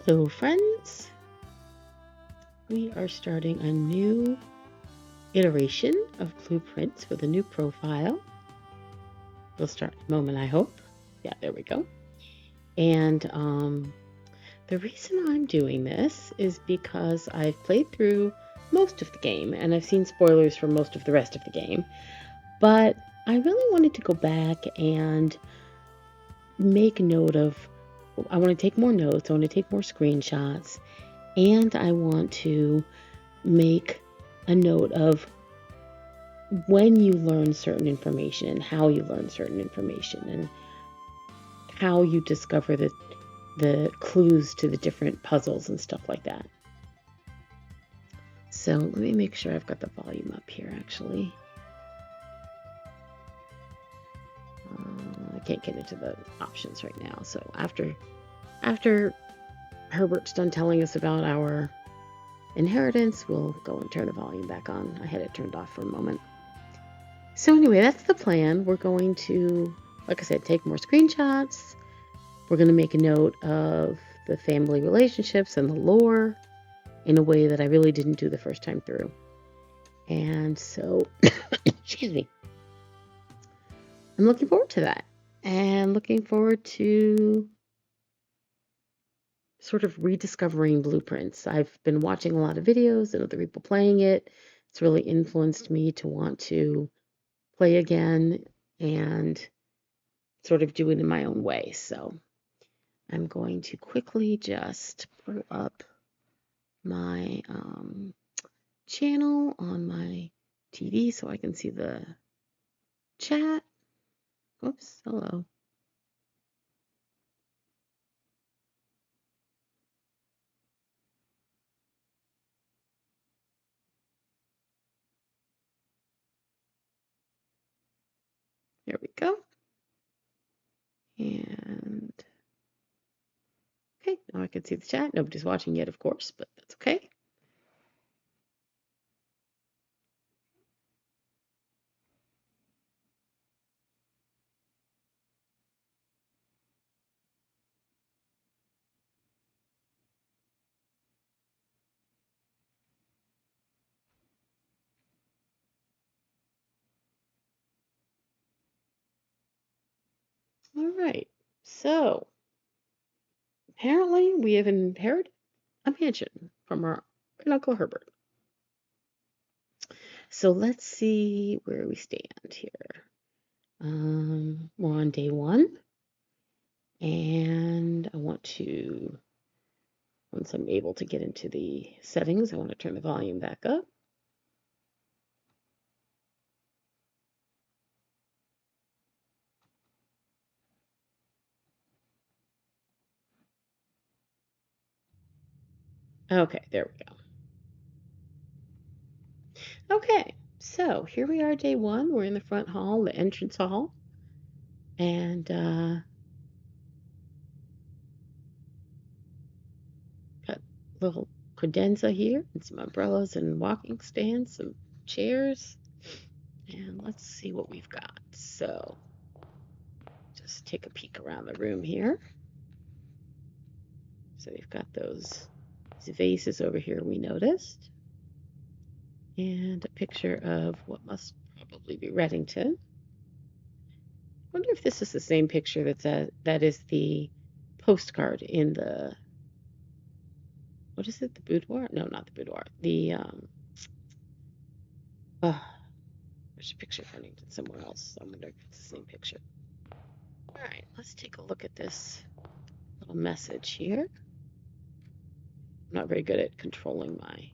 Hello friends, we are starting a new iteration of blueprints with a new profile. We'll start in a moment, I hope. Yeah, there we go. And the reason I'm doing this is because I've played through most of the game and I've seen spoilers for most of the rest of the game, but I really wanted to go back and make note of, I want to take more notes, I want to take more screenshots, and I want to make a note of when you learn certain information and how you learn certain information and how you discover the clues to the different puzzles and stuff like that. So let me make sure I've got the volume up here actually. I can't get into the options right now. So after Herbert's done telling us about our inheritance, we'll go and turn the volume back on. I had it turned off for a moment. So anyway, that's the plan. We're going to, like I said, take more screenshots. We're going to make a note of the family relationships and the lore in a way that I really didn't do the first time through. And so, excuse me, I'm looking forward to that. And looking forward to sort of rediscovering blueprints. I've been watching a lot of videos and other people playing it. It's really influenced me to want to play again and sort of do it in my own way. So I'm going to quickly just pull up my channel on my TV so I can see the chat. Oops, hello. There we go. And okay, now I can see the chat. Nobody's watching yet, of course, but that's okay. All right, so apparently we have inherited a mansion from our Uncle Herbert. So let's see where we stand here. We're on day 1, and I want to, once I'm able to get into the settings, I want to turn the volume back up. Okay, there we go. Okay, so here we are, day 1. We're in the front hall, the entrance hall, and got a little credenza here, and some umbrellas and walking stands, some chairs, and let's see what we've got. So just take a peek around the room here. So we've got those vases over here we noticed, and a picture of what must probably be Reddington. I wonder if this is the same picture that is the postcard in the, what is it, the boudoir? No, not the boudoir. The there's a picture of Reddington somewhere else. I wonder if it's the same picture. All right, let's take a look at this little message here. I'm not very good at controlling my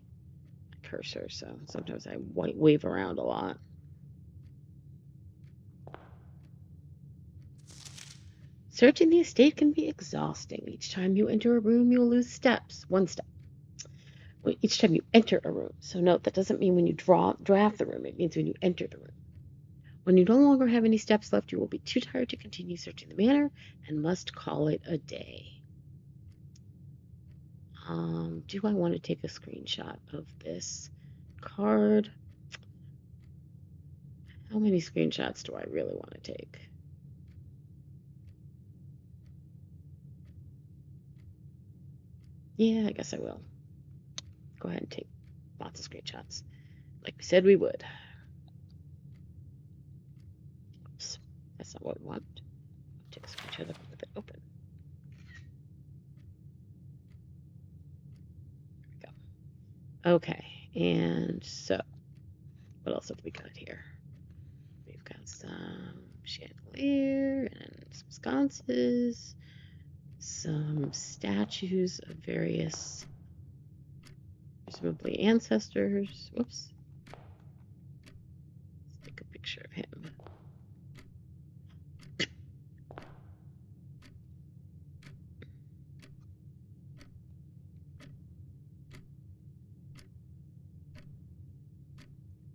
cursor, so sometimes I wave around a lot. Searching the estate can be exhausting. Each time you enter a room, you'll lose steps. 1 step. Each time you enter a room. So note, that doesn't mean when you draft the room. It means when you enter the room. When you no longer have any steps left, you will be too tired to continue searching the manor and must call it a day. Do I want to take a screenshot of this card? How many screenshots do I really want to take? Yeah, I guess I will. Go ahead and take lots of screenshots, like we said we would. Oops, that's not what we want. Take a screenshot of it with it open. There we go. Okay, and so what else have we got here? We've got some chandelier and some sconces, some statues of various, presumably ancestors. Whoops. Let's take a picture of him.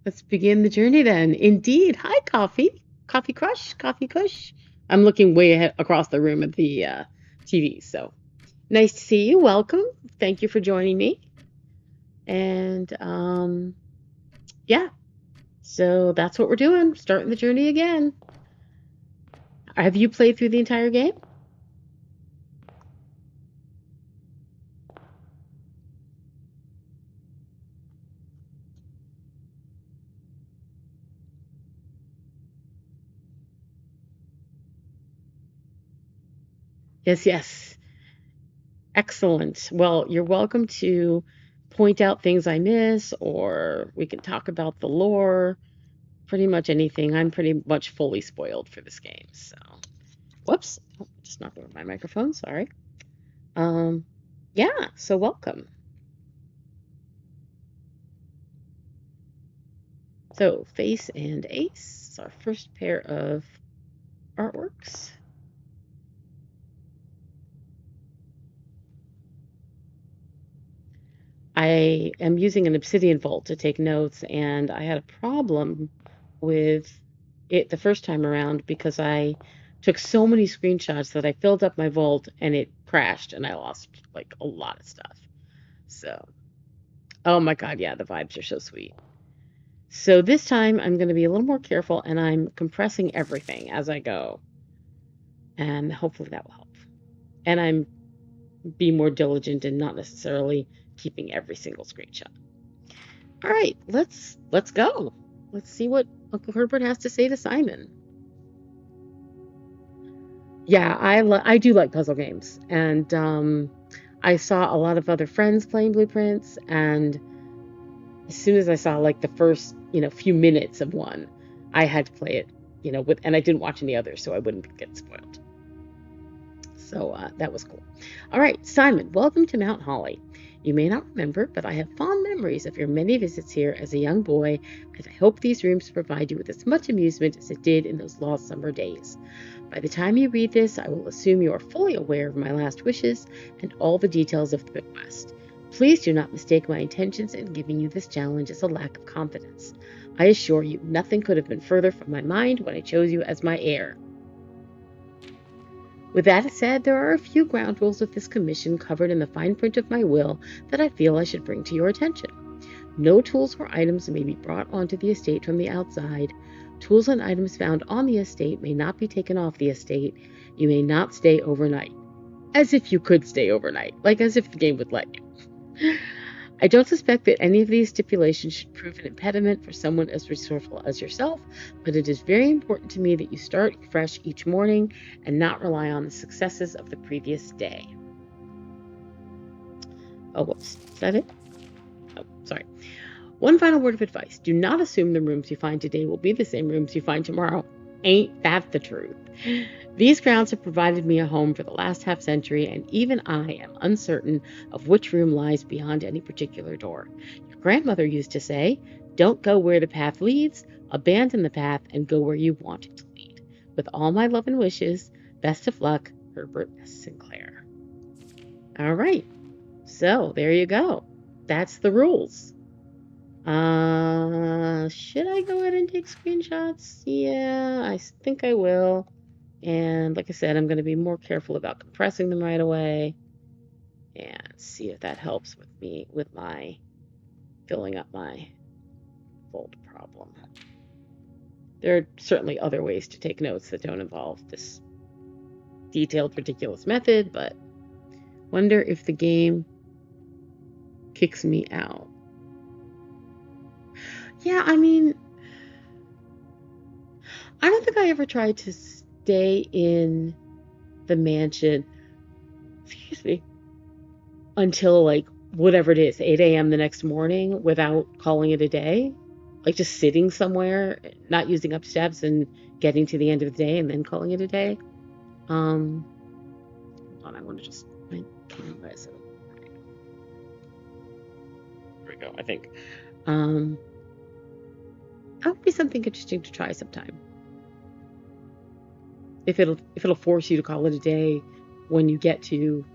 Let's begin the journey then. Indeed. Hi, Coffee. Coffee Crush? Coffee Kush? I'm looking way ahead across the room at the TV, so nice to see you. Welcome. Thank you for joining me. And yeah, so that's what we're doing. Starting the journey again. Have you played through the entire game? Yes, yes. Excellent. Well, you're welcome to point out things I miss, or we can talk about the lore, pretty much anything. I'm pretty much fully spoiled for this game, so. Whoops, oh, just knocked over my microphone, sorry. Yeah, so welcome. So, Face and Ace is our first pair of artworks. I am using an Obsidian Vault to take notes, and I had a problem with it the first time around because I took so many screenshots that I filled up my vault and it crashed and I lost like a lot of stuff. So, oh my God, yeah, the vibes are so sweet. So this time I'm going to be a little more careful and I'm compressing everything as I go. And hopefully that will help. And I'm being more diligent and not necessarily keeping every single screenshot. All right, let's go. Let's see what Uncle Herbert has to say to Simon. Yeah, I do like puzzle games, and I saw a lot of other friends playing Blueprints, and as soon as I saw like the first few minutes of one, I had to play it and I didn't watch any others, so I wouldn't get spoiled. So that was cool. All right, Simon, welcome to Mount Holly. You may not remember, but I have fond memories of your many visits here as a young boy, and I hope these rooms provide you with as much amusement as it did in those lost summer days. By the time you read this, I will assume you are fully aware of my last wishes and all the details of the bequest. Please do not mistake my intentions in giving you this challenge as a lack of confidence. I assure you, nothing could have been further from my mind when I chose you as my heir. With that said, there are a few ground rules of this commission covered in the fine print of my will that I feel I should bring to your attention. No tools or items may be brought onto the estate from the outside. Tools and items found on the estate may not be taken off the estate. You may not stay overnight. As if you could stay overnight, like as if the game would let you. I don't suspect that any of these stipulations should prove an impediment for someone as resourceful as yourself, but it is very important to me that you start fresh each morning and not rely on the successes of the previous day. Oh, whoops. Is that it? Oh, sorry. One final word of advice. Do not assume the rooms you find today will be the same rooms you find tomorrow. Ain't that the truth? These grounds have provided me a home for the last half-century, and even I am uncertain of which room lies beyond any particular door. Your grandmother used to say, "Don't go where the path leads, abandon the path, and go where you want it to lead." With all my love and wishes, best of luck, Herbert S. Sinclair. All right, so there you go. That's the rules. Should I go ahead and take screenshots? Yeah, I think I will. And like I said, I'm going to be more careful about compressing them right away and see if that helps with me with my filling up my fold problem. There are certainly other ways to take notes that don't involve this detailed, ridiculous method, but wonder if the game kicks me out. Yeah, I mean, I don't think I ever tried to stay in the mansion, excuse me, until like whatever it is, 8 a.m. the next morning without calling it a day. Like just sitting somewhere, not using up steps and getting to the end of the day and then calling it a day. Hold on, I want to just, my camera is, there we go, I think. That would be something interesting to try sometime. If it'll force you to call it a day when you get to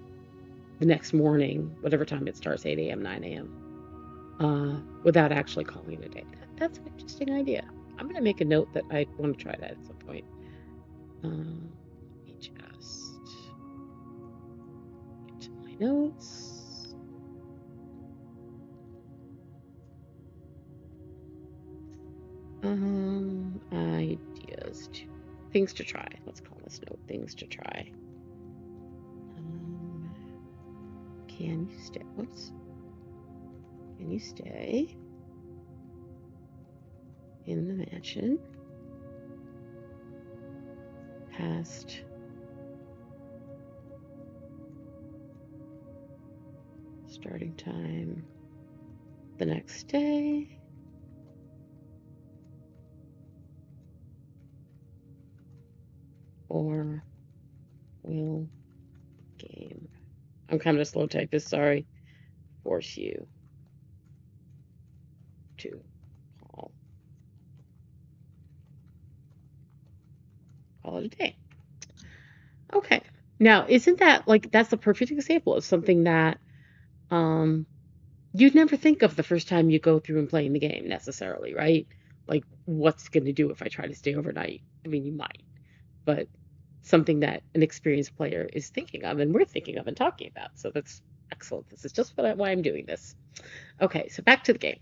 the next morning, whatever time it starts, 8 a.m., 9 a.m., without actually calling it a day. That's an interesting idea. I'm going to make a note that I want to try that at some point. Let me just get to my notes. Ideas, things to try. Let's call this note things to try. Can you stay? Whoops. Can you stay in the mansion past starting time the next day? Or will game, I'm kind of a slow typist, sorry, force you to call it a day. Okay. Now, isn't that like, that's the perfect example of something that you'd never think of the first time you go through and playing the game necessarily, right? Like, what's going to do if I try to stay overnight? I mean, you might, but something that an experienced player is thinking of and we're thinking of and talking about. So that's excellent. This is just why I'm doing this. Okay, so back to the game.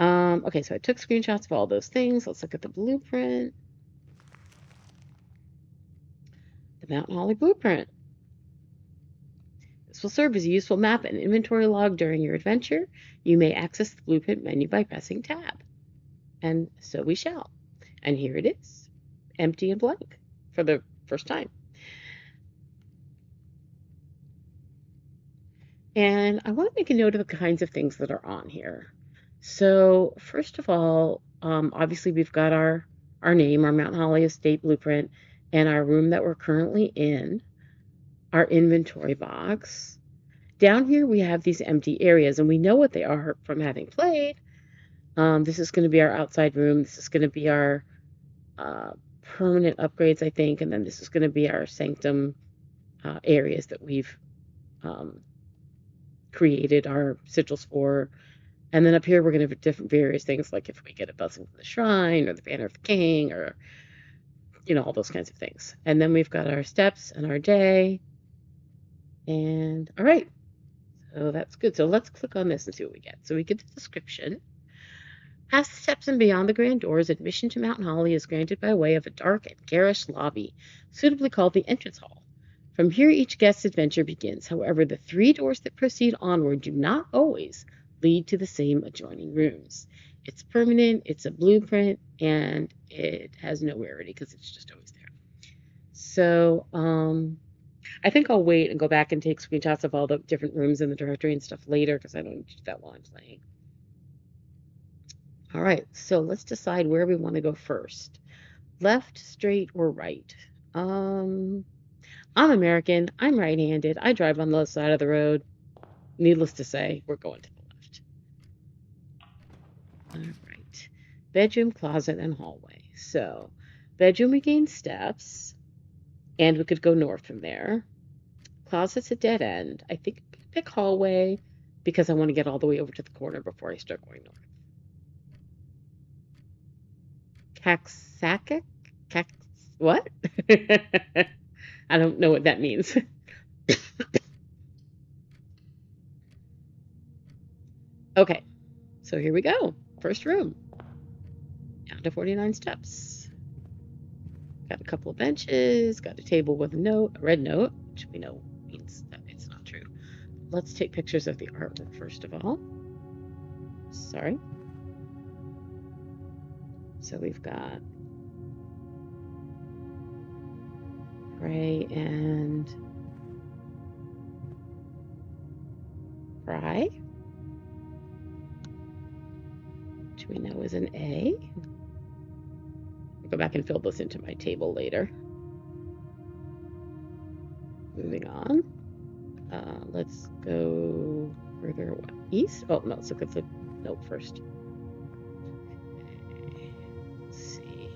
Okay, so I took screenshots of all those things. Let's look at the blueprint. The Mountain Holly blueprint. This will serve as a useful map and inventory log during your adventure. You may access the blueprint menu by pressing tab. And so we shall. And here it is, empty and blank for the first time. And I want to make a note of the kinds of things that are on here. So first of all, obviously we've got our name, our Mountain Holly Estate blueprint, and our room that we're currently in, our inventory box. Down here we have these empty areas, and we know what they are from having played. This is going to be our outside room. This is going to be our permanent upgrades, I think, and then this is going to be our sanctum areas that we've created our sigils for. And then up here we're going to have different various things, like if we get a blessing from the shrine or the banner of the king, or all those kinds of things. And then we've got our steps and our day. And all right, so that's good. So let's click on this and see what we get. So we get the description. Past the steps and beyond the grand doors, admission to Mountain Holly is granted by way of a dark and garish lobby, suitably called the entrance hall. From here each guest's adventure begins. However, the 3 doors that proceed onward do not always lead to the same adjoining rooms. It's permanent, it's a blueprint, and it has no rarity because it's just always there. So I think I'll wait and go back and take screenshots of all the different rooms in the directory and stuff later, because I don't need to do that while I'm playing. All right, so let's decide where we want to go first. Left, straight, or right? I'm American. I'm right-handed. I drive on the left side of the road. Needless to say, we're going to the left. All right. Bedroom, closet, and hallway. So, bedroom, we gain steps, and we could go north from there. Closet's a dead end. I think I could pick hallway because I want to get all the way over to the corner before I start going north. Caxacic? What? I don't know what that means. Okay, so here we go. First room. Down to 49 steps. Got a couple of benches, got a table with a note, a red note, which we know means that it's not true. let's take pictures of the artwork first of all. Sorry. So we've got Pray and Fry, which we know is an A. I'll go back and fill this into my table later. Moving on. Let's go further east. Oh, no, let's look at the note first. Let's see.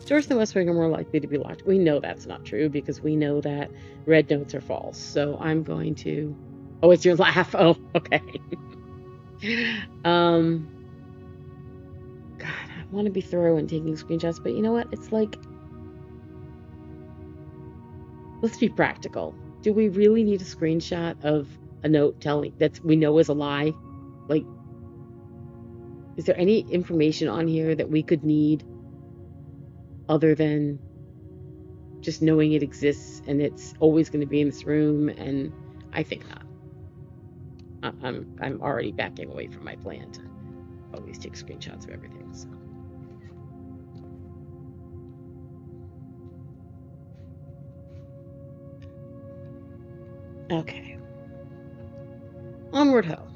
Doors in the West Wing are more likely to be locked. We know that's not true because we know that red notes are false. So I'm going to... Oh, it's your laugh. Oh, okay. God, I want to be thorough in taking screenshots, but you know what? It's like... Let's be practical. Do we really need a screenshot of a note telling that we know is a lie? Like, is there any information on here that we could need other than just knowing it exists and it's always going to be in this room? And I think not. I'm already backing away from my plan to always take screenshots of everything. So. Okay. Onward ho.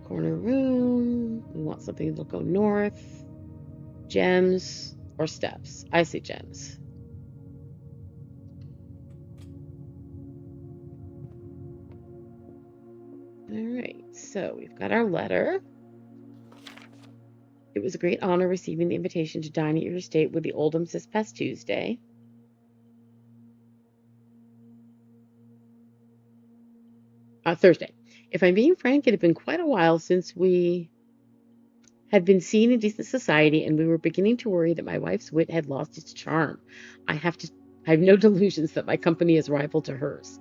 Corner room. We want something that'll go north. Gems or steps. I say gems. All right. So we've got our letter. It was a great honor receiving the invitation to dine at your estate with the Oldhams this past Tuesday. Thursday. If I'm being frank, it had been quite a while since we had been seen in decent society, and we were beginning to worry that my wife's wit had lost its charm. I have no delusions that my company is rival to hers.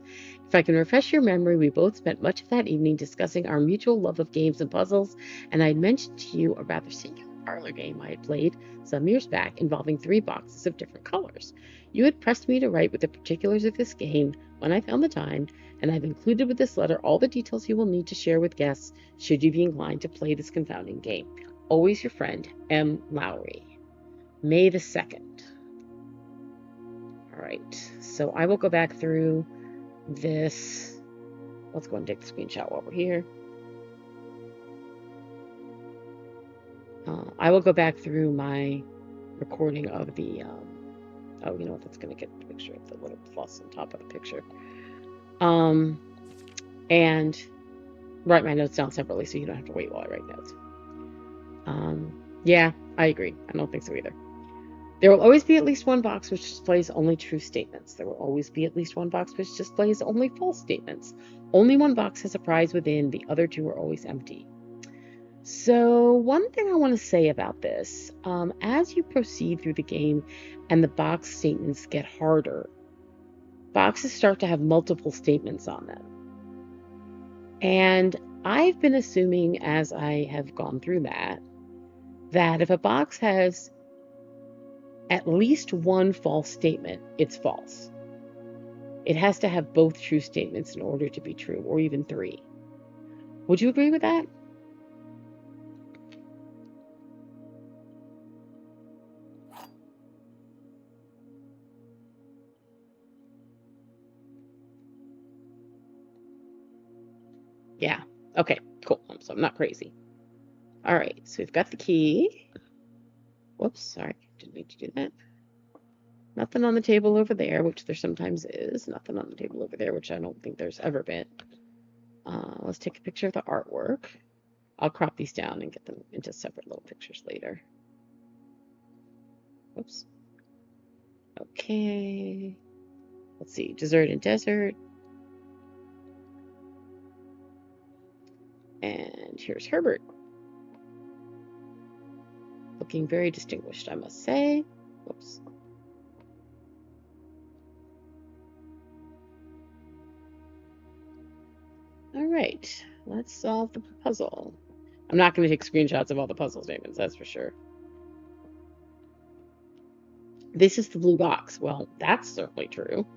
If I can refresh your memory, we both spent much of that evening discussing our mutual love of games and puzzles, and I had mentioned to you a rather singular parlor game I had played some years back involving 3 boxes of different colors. You had pressed me to write with the particulars of this game when I found the time, and I've included with this letter all the details you will need to share with guests should you be inclined to play this confounding game. Always your friend, M. Lowry. May the 2nd. All right, so I will go back through this. Let's go and take the screenshot while we're here. I will go back through my recording of the, oh, you know what, that's going to get the picture of the little plus on top of the picture. And write my notes down separately so you don't have to wait while I write notes. Yeah, I agree. I don't think so either. There will always be at least one box which displays only true statements. There will always be at least one box which displays only false statements. Only one box has a prize within. The other 2 are always empty. So one thing I want to say about this, as you proceed through the game and the box statements get harder, boxes start to have multiple statements on them. And I've been assuming as I have gone through that if a box has at least one false statement, it's false. It has to have both true statements in order to be true, or even 3. Would you agree with that? Yeah. Okay, cool. So I'm not crazy. All right, so we've got the key. Whoops, sorry, didn't mean to do that. Nothing on the table over there, which there sometimes is. Nothing on the table over there, which I don't think there's ever been. Let's take a picture of the artwork. I'll crop these down and get them into separate little pictures later. Whoops. Okay. Let's see, dessert and desert. And here's Herbert. Looking very distinguished, I must say. Whoops. All right, let's solve the puzzle. I'm not going to take screenshots of all the puzzle statements, that's for sure. This is the blue box. Well, that's certainly true.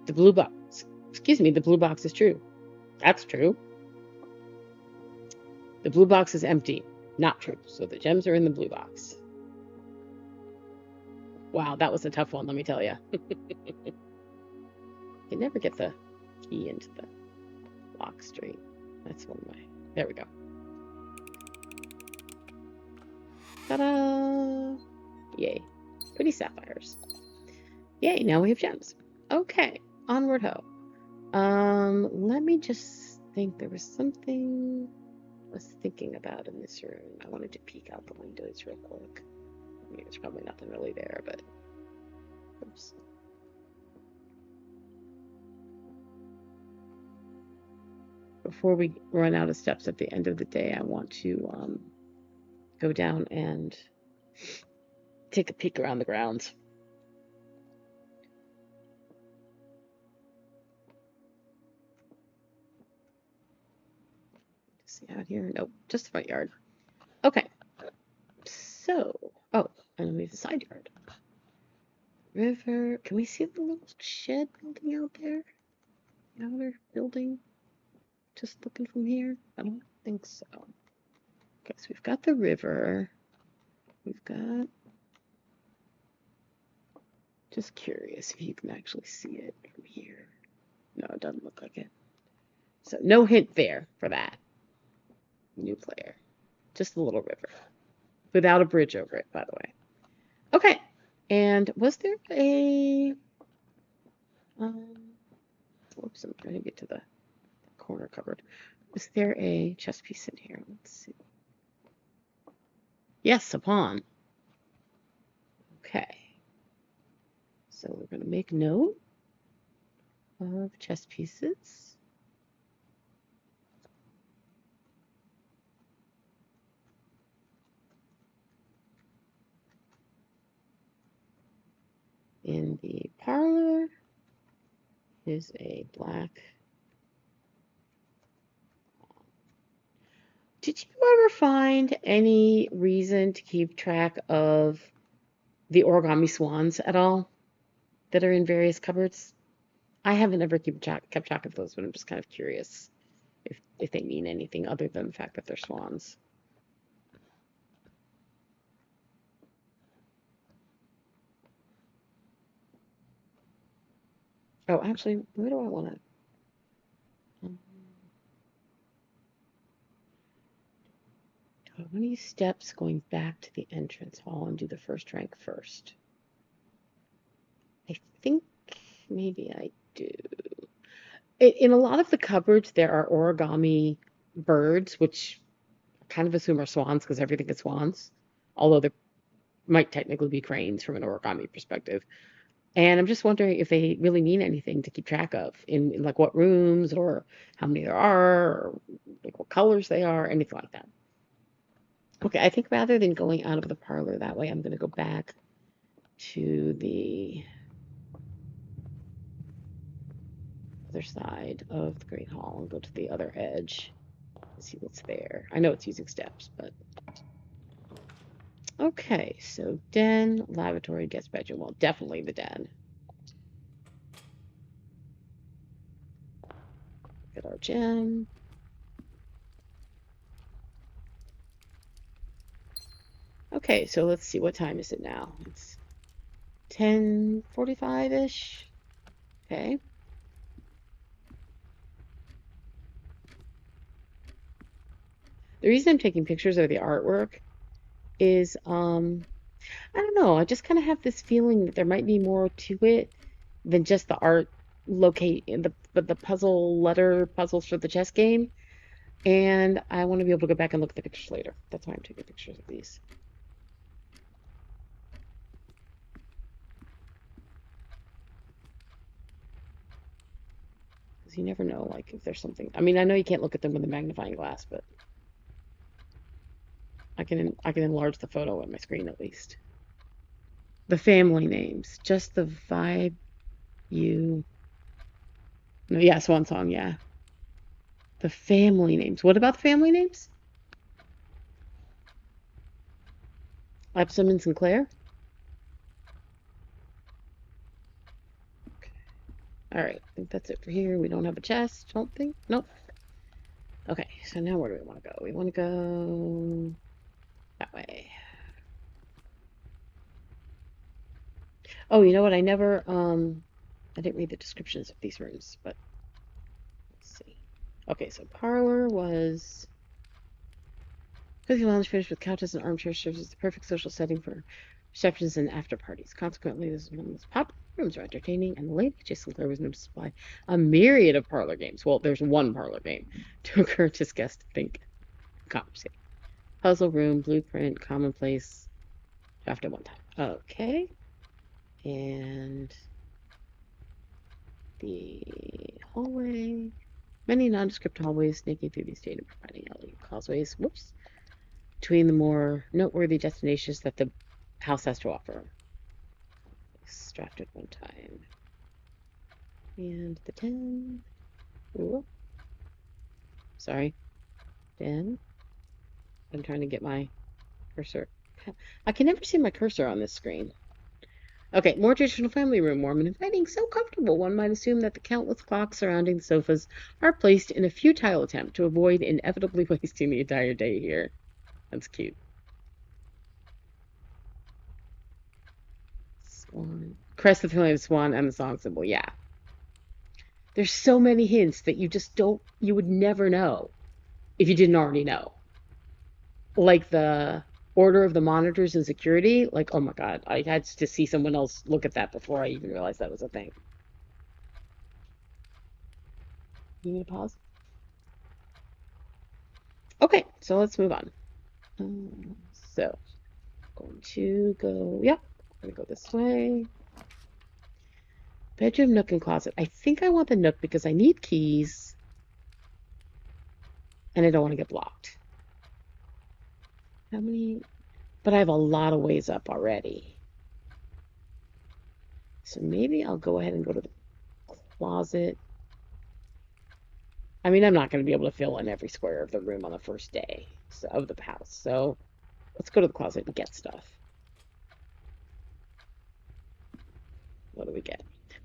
The blue box, excuse me, the blue box is true. That's true. The blue box is empty. Not true. So the gems are in the blue box. Wow, that was a tough one, let me tell you. You never get the key into the lock straight. That's one way. There we go. Ta-da! Yay. Pretty sapphires. Yay, now we have gems. Okay, onward ho. Let me just think. There was something I was thinking about in this room. I wanted to peek out the windows real quick. I mean, there's probably nothing really there, but oops. Before we run out of steps at the end of the day, I want to go down and take a peek around the grounds. See out here? Nope, just the front yard. Okay. So, oh, and we have the side yard. River. Can we see the little shed building out there? Outer building? Just looking from here? I don't think so. Okay, so we've got the river. We've got... Just curious if you can actually see it from here. No, it doesn't look like it. So no hint there for that. New player. Just a little river. Without a bridge over it, by the way. Okay. And was there a... whoops, I'm trying to get to the corner cupboard. Was there a chess piece in here? Let's see. Yes, a pawn. Okay. So we're going to make note of chess pieces. In the parlor is a black. Did you ever find any reason to keep track of the origami swans at all that are in various cupboards? I haven't ever kept track of those, but I'm just kind of curious if they mean anything other than the fact that they're swans. Oh, actually, where do I want to? Do I want to use steps going back to the entrance hall and do the first rank first? I think maybe I do. In a lot of the cupboards, there are origami birds, which I kind of assume are swans because everything is swans, although there might technically be cranes from an origami perspective. And I'm just wondering if they really mean anything to keep track of in like what rooms or how many there are or like what colors they are, anything like that. Okay, I think rather than going out of the parlor that way, I'm going to go back to the other side of the Great Hall and go to the other edge and see what's there. I know it's using steps, but... Okay, so den, lavatory, guest bedroom. Well, definitely the den. Get our gem. Okay, so let's see. What time is it now? It's 10:45-ish. Okay. The reason I'm taking pictures of the artwork is, I don't know, I just kind of have this feeling that there might be more to it than just the art locate in the puzzles for the chess game. And I want to be able to go back and look at the pictures later. That's why I'm taking pictures of these. Because you never know, like, if there's something. I mean, I know you can't look at them with a magnifying glass, but I can enlarge the photo on my screen at least. The family names, just the vibe you... No, yeah, SWANSONG, yeah. The family names. What about the family names? Epsom and Sinclair? Alright, I think that's it for here. We don't have a chest, don't think. Nope. Okay, so now where do we want to go? We want to go that way. Oh, you know what? I didn't read the descriptions of these rooms, but let's see. Okay, so parlor was cozy lounge finished with couches and armchairs serves as the perfect social setting for receptions and after parties. Consequently, this is one of the most popular rooms are entertaining, and the Lady J. Sinclair was known to supply a myriad of parlor games. Well, there's one parlor game to encourage his guests to think, conversate. Puzzle room, blueprint, commonplace, draft at one time. Okay. And the hallway. Many nondescript hallways snaking through the state and providing elegant causeways. Whoops. Between the more noteworthy destinations that the house has to offer. Draft at one time. And the 10. Ooh. Sorry. 10. I'm trying to get my cursor. I can never see my cursor on this screen. Okay, more traditional family room, warm and inviting, so comfortable one might assume that the countless clocks surrounding the sofas are placed in a futile attempt to avoid inevitably wasting the entire day here. That's cute. Swan. Crest of the family of swan and the song symbol, yeah. There's so many hints that you would never know if you didn't already know. Like the order of the monitors and security, like, oh my god, I had to see someone else look at that before I even realized that was a thing. You need to pause? Okay, so let's move on. So, going to go, yep, I'm gonna go this way. Bedroom, nook, and closet. I think I want the nook because I need keys and I don't want to get blocked. How many? But I have a lot of ways up already. So maybe I'll go ahead and go to the closet. I mean, I'm not going to be able to fill in every square of the room on the first day of the house. So let's go to the closet and get stuff. What do we get?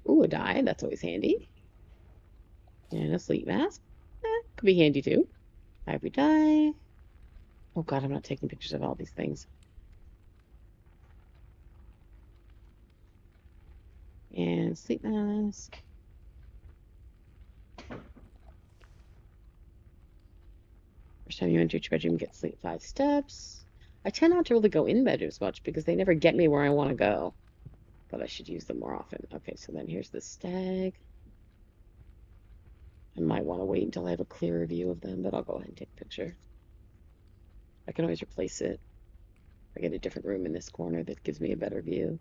Ooh, a die. That's always handy. And a sleep mask. Could be handy too. Ivory die. Oh god, I'm not taking pictures of all these things. And sleep mask. First time you enter your bedroom, get sleep 5 steps. I tend not to really go in bedrooms much because they never get me where I want to go. But I should use them more often. Okay, so then here's the stag. I might want to wait until I have a clearer view of them, but I'll go ahead and take a picture. I can always replace it. I get a different room in this corner that gives me a better view.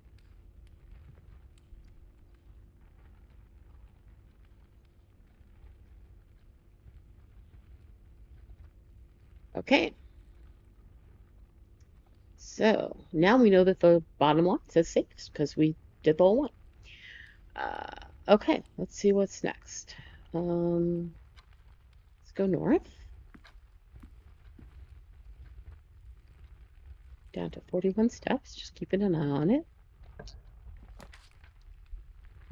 Okay. So now we know that the bottom line says safe because we did the whole one. Okay, let's see what's next. Let's go north. Down to 41 steps, just keeping an eye on it.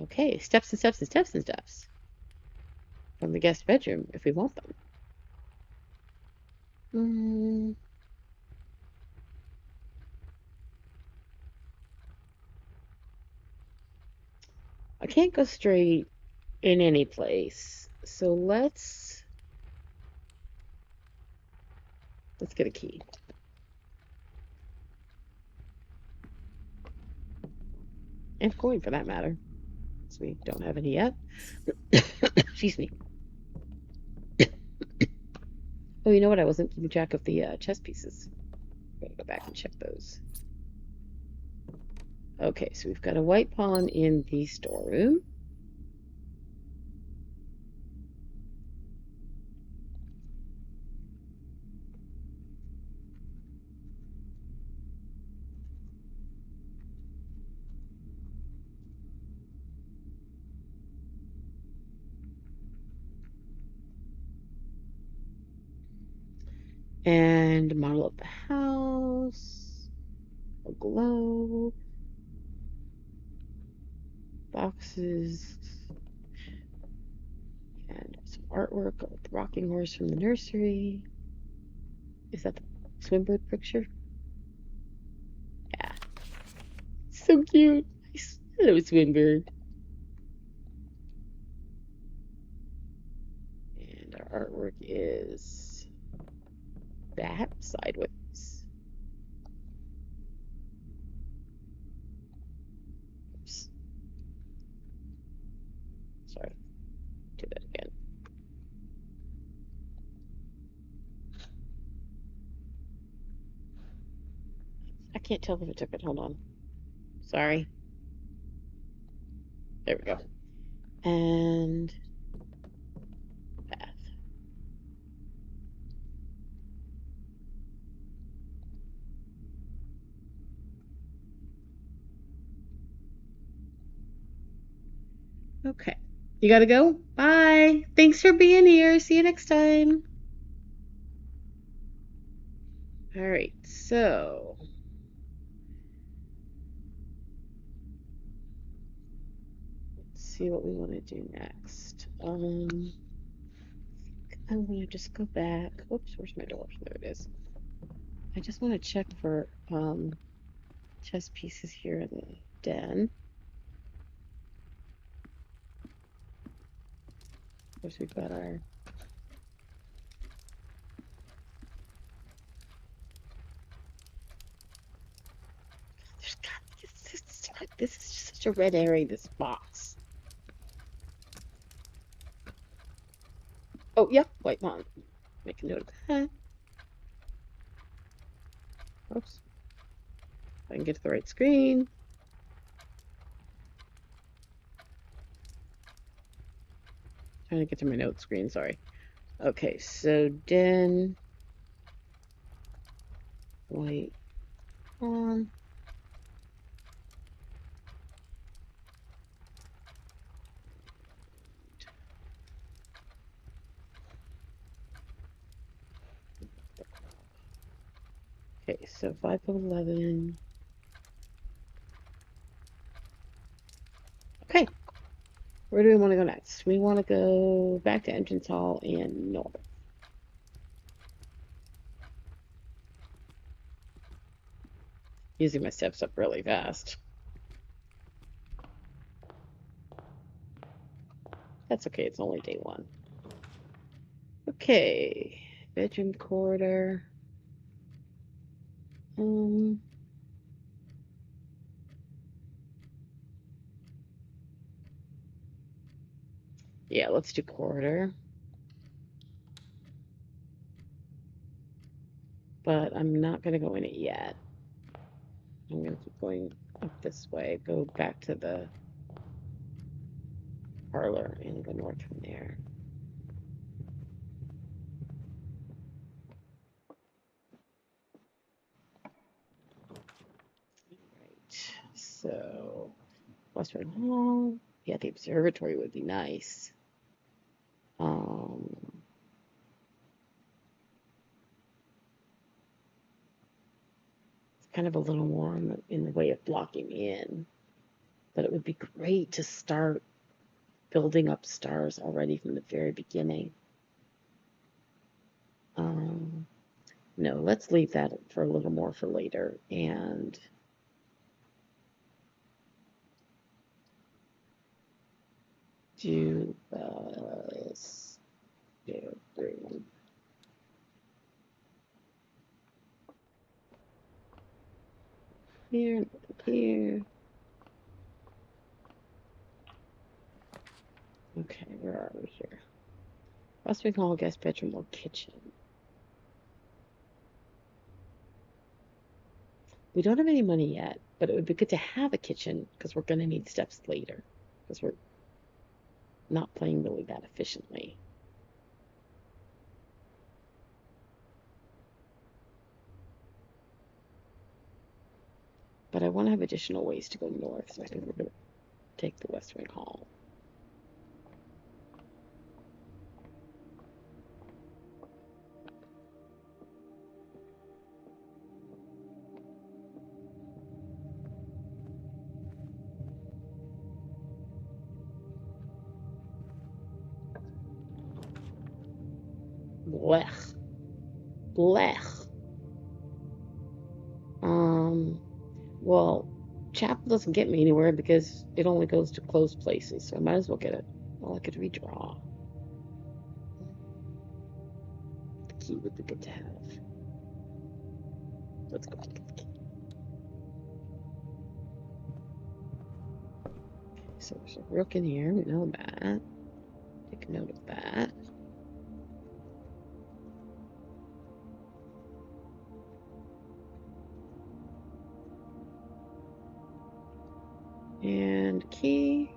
Okay, steps and steps and steps and steps. From the guest bedroom, if we want them. I can't go straight in any place, so let's get a key. And coin for that matter, since we don't have any yet. Excuse me. Oh, you know what? I wasn't keeping track of the chess pieces. Gotta go back and check those. Okay, so we've got a white pawn in the storeroom. And model of the house, a globe, boxes. Some artwork of the rocking horse from the nursery. Is that the Swinburne picture? Yeah. So cute. Hello, Swinburne. And our artwork is that sideways. Oops. Sorry. Do that again. I can't tell if it took it. Hold on. Sorry. There we go. And path. Okay. You gotta go? Bye. Thanks for being here. See you next time. All right. So let's see what we want to do next. I'm gonna just go back. Whoops, where's my door? There it is. I just want to check for chess pieces here in the den. Of course, we've got our this is just such a red area, this box. Oh, yep, white mom. Make a note of that. Oops. If I can get to the right screen. Trying to get to my note screen, sorry. Okay, so den white on. Okay, so 5 of 11. Okay, where do we want to go next? We want to go back to entrance hall and north. Using my steps up really fast. That's okay, it's only day 1. Okay, bedroom corridor. Yeah, let's do corridor. But I'm not going to go in it yet. I'm going to keep going up this way, go back to the parlor and go north from there. Right, so Western Hall. Yeah, the observatory would be nice. It's kind of a little more in the way of blocking in, but it would be great to start building up stars already from the very beginning. No, let's leave that for a little more for later and do this. Here. Here. Okay, where are we here? Western hall, guest bedroom, or kitchen. We don't have any money yet, but it would be good to have a kitchen because we're going to need steps later because we're not playing really that efficiently. But I want to have additional ways to go north, so I think we're going to take the West Wing Hall. Blech. Blech. Well, chapel doesn't get me anywhere because it only goes to closed places, so I might as well get it. Well, I could redraw. The key would be good to have. Let's go get the key. So there's a rook in here, we know that. Take a note of that. And key.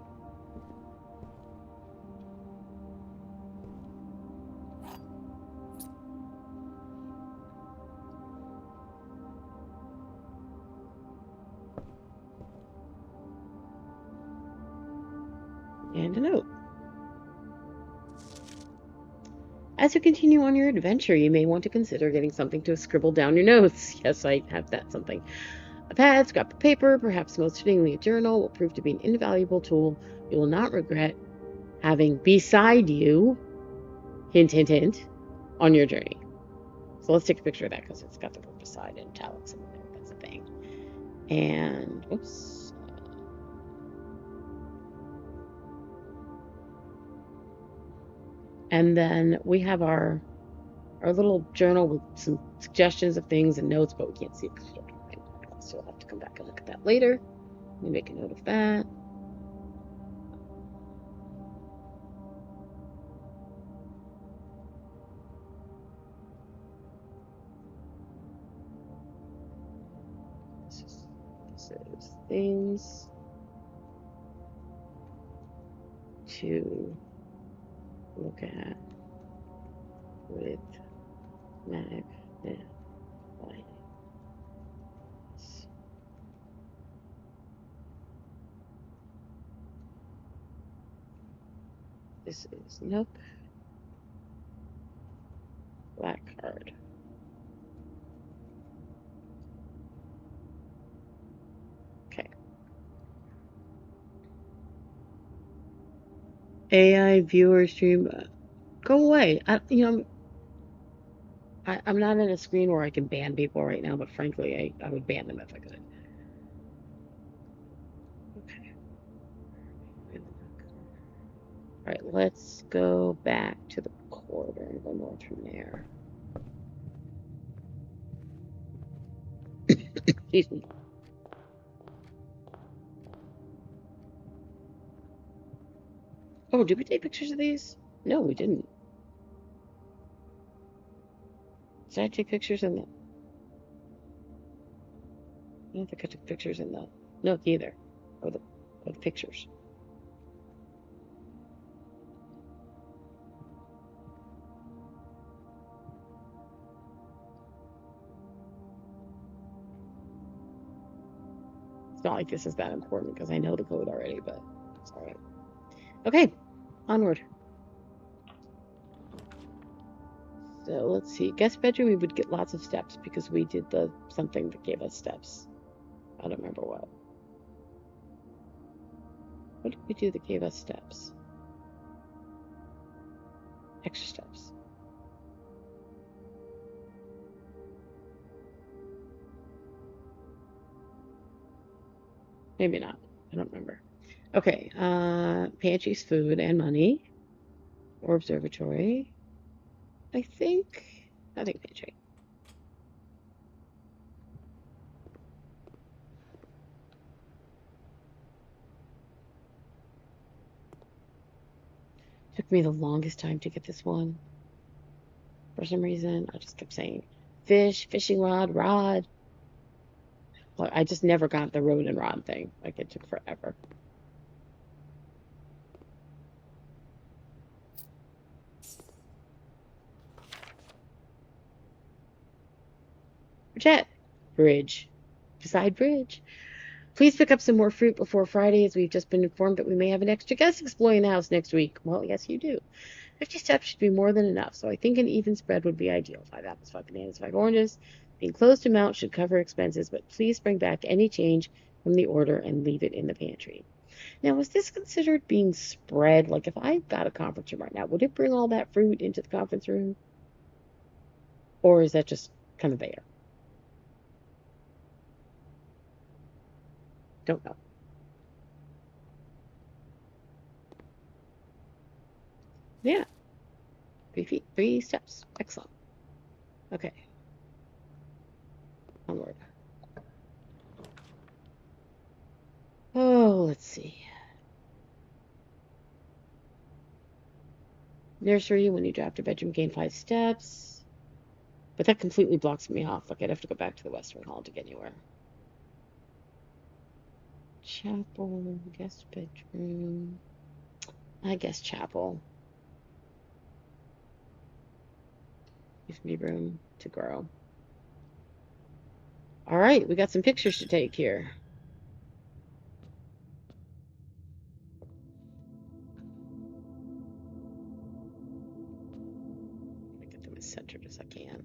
And a note. As you continue on your adventure, you may want to consider getting something to scribble down your notes. Yes, I have that something. A pad, scrap of paper, perhaps most fittingly a journal, will prove to be an invaluable tool you will not regret having beside you, hint, hint, hint, on your journey. So let's take a picture of that because it's got the book beside and italics in there. That's a thing. And, oops. And then we have our little journal with some suggestions of things and notes, but we can't see it because we don't have time. So we'll have to come back and look at that later. Let me make a note of that. This is things to look at with magnifying. This is Nook. Black card. Okay. AI viewer stream. Go away. I'm not in a screen where I can ban people right now, but frankly, I would ban them if I could. Okay. All right, let's go back to the quarter and go north from there. Excuse me. Oh, did we take pictures of these? No, we didn't. Did I take pictures in the... I don't think I took pictures in the note either. Or the pictures. It's not like this is that important because I know the code already, but it's all right. Okay, onward. So let's see. Guest bedroom, we would get lots of steps because we did the something that gave us steps. I don't remember what. What did we do that gave us steps? Extra steps. Maybe not. I don't remember. Okay. Pantry's food and money. Or observatory. I think pantry. Took me the longest time to get this one. For some reason, I just kept saying fish, fishing rod, rod. Well, I just never got the rod and rod thing. Like, it took forever. Jet. Bridge. Beside bridge. Please pick up some more fruit before Friday, as we've just been informed that we may have an extra guest exploring the house next week. Well, yes, you do. 50 steps should be more than enough, so I think an even spread would be ideal. 5 apples, 5 bananas, 5 oranges. The enclosed amount should cover expenses, but please bring back any change from the order and leave it in the pantry. Now, is this considered being spread? Like, if I got a conference room right now, would it bring all that fruit into the conference room? Or is that just kind of there? Don't know. Yeah, 3 feet, 3 steps. Excellent. Okay. Onward. Oh, let's see. Nursery, when you draft a bedroom, gain 5 steps. But that completely blocks me off. Like, I'd have to go back to the Western Hall to get anywhere. Chapel, guest bedroom. I guess chapel. Gives me room to grow. All right, we got some pictures to take here. Get them as centered as I can.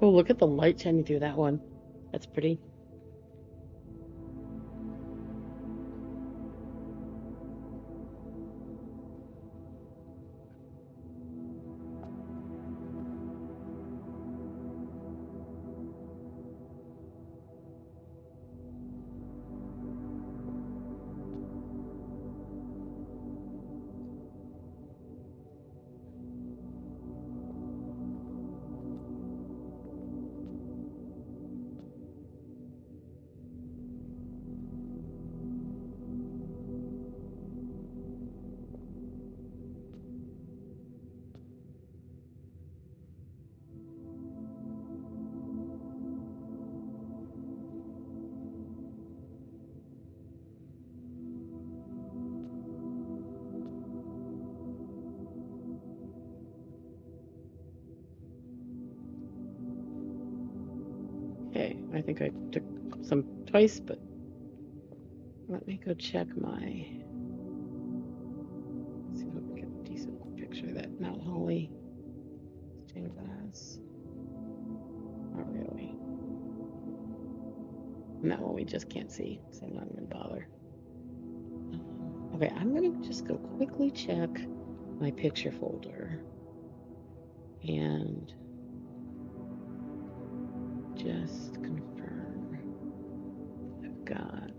Oh, look at the light shining through that one. That's pretty. Okay, I think I took some twice, but let me go check my. See if I can get a decent picture of that Mount Holly stained glass. Not really. And that one we just can't see, so I'm not going to bother. Okay, I'm going to just go quickly check my picture folder and just confirm I've got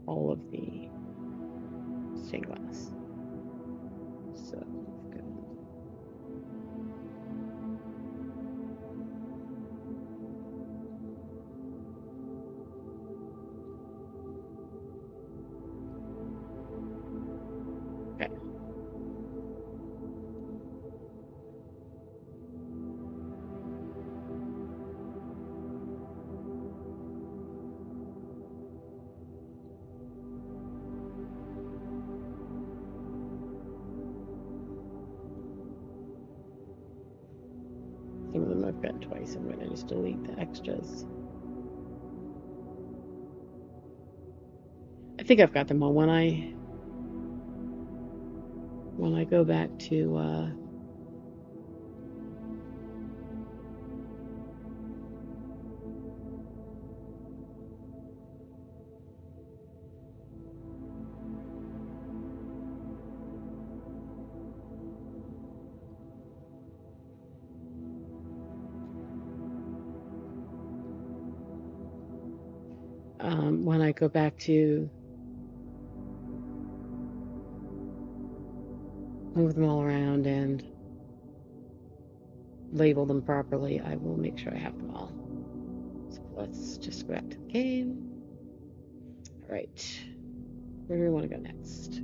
all of the stained glass. So good. Okay. Some of them I've got twice. I'm going to just delete the extras. I think I've got them all. When I go back to when I go back to move them all around and label them properly, I will make sure I have them all. So let's just go back to the game. All right, where do we want to go next?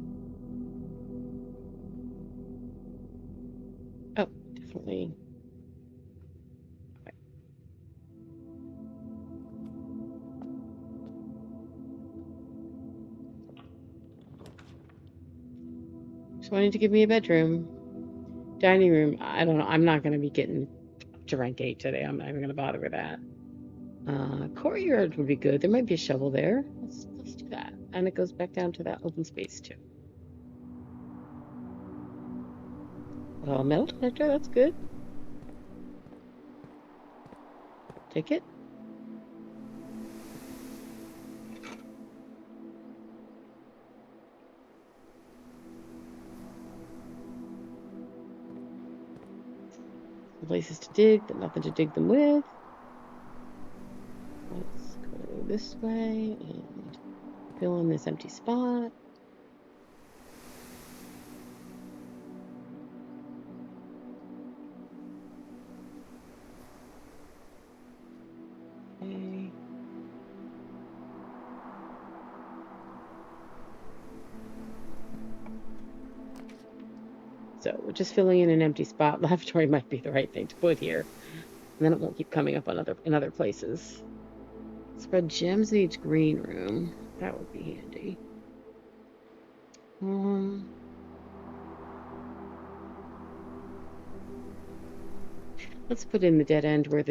Oh, definitely. Okay. Just wanting to give me a bedroom. Dining room, I don't know. I'm not going to be getting to rank 8 today. I'm not even going to bother with that. Courtyard would be good. There might be a shovel there. Let's do that. And it goes back down to that open space too. Metal detector, that's good. Take it. Some places to dig, but nothing to dig them with. Let's go this way and fill in this empty spot. Okay. So we're just filling in an empty spot. Lavatory might be the right thing to put here. And then it won't keep coming up on in other places. Spread gems in each green room. That would be handy. Let's put in the dead end where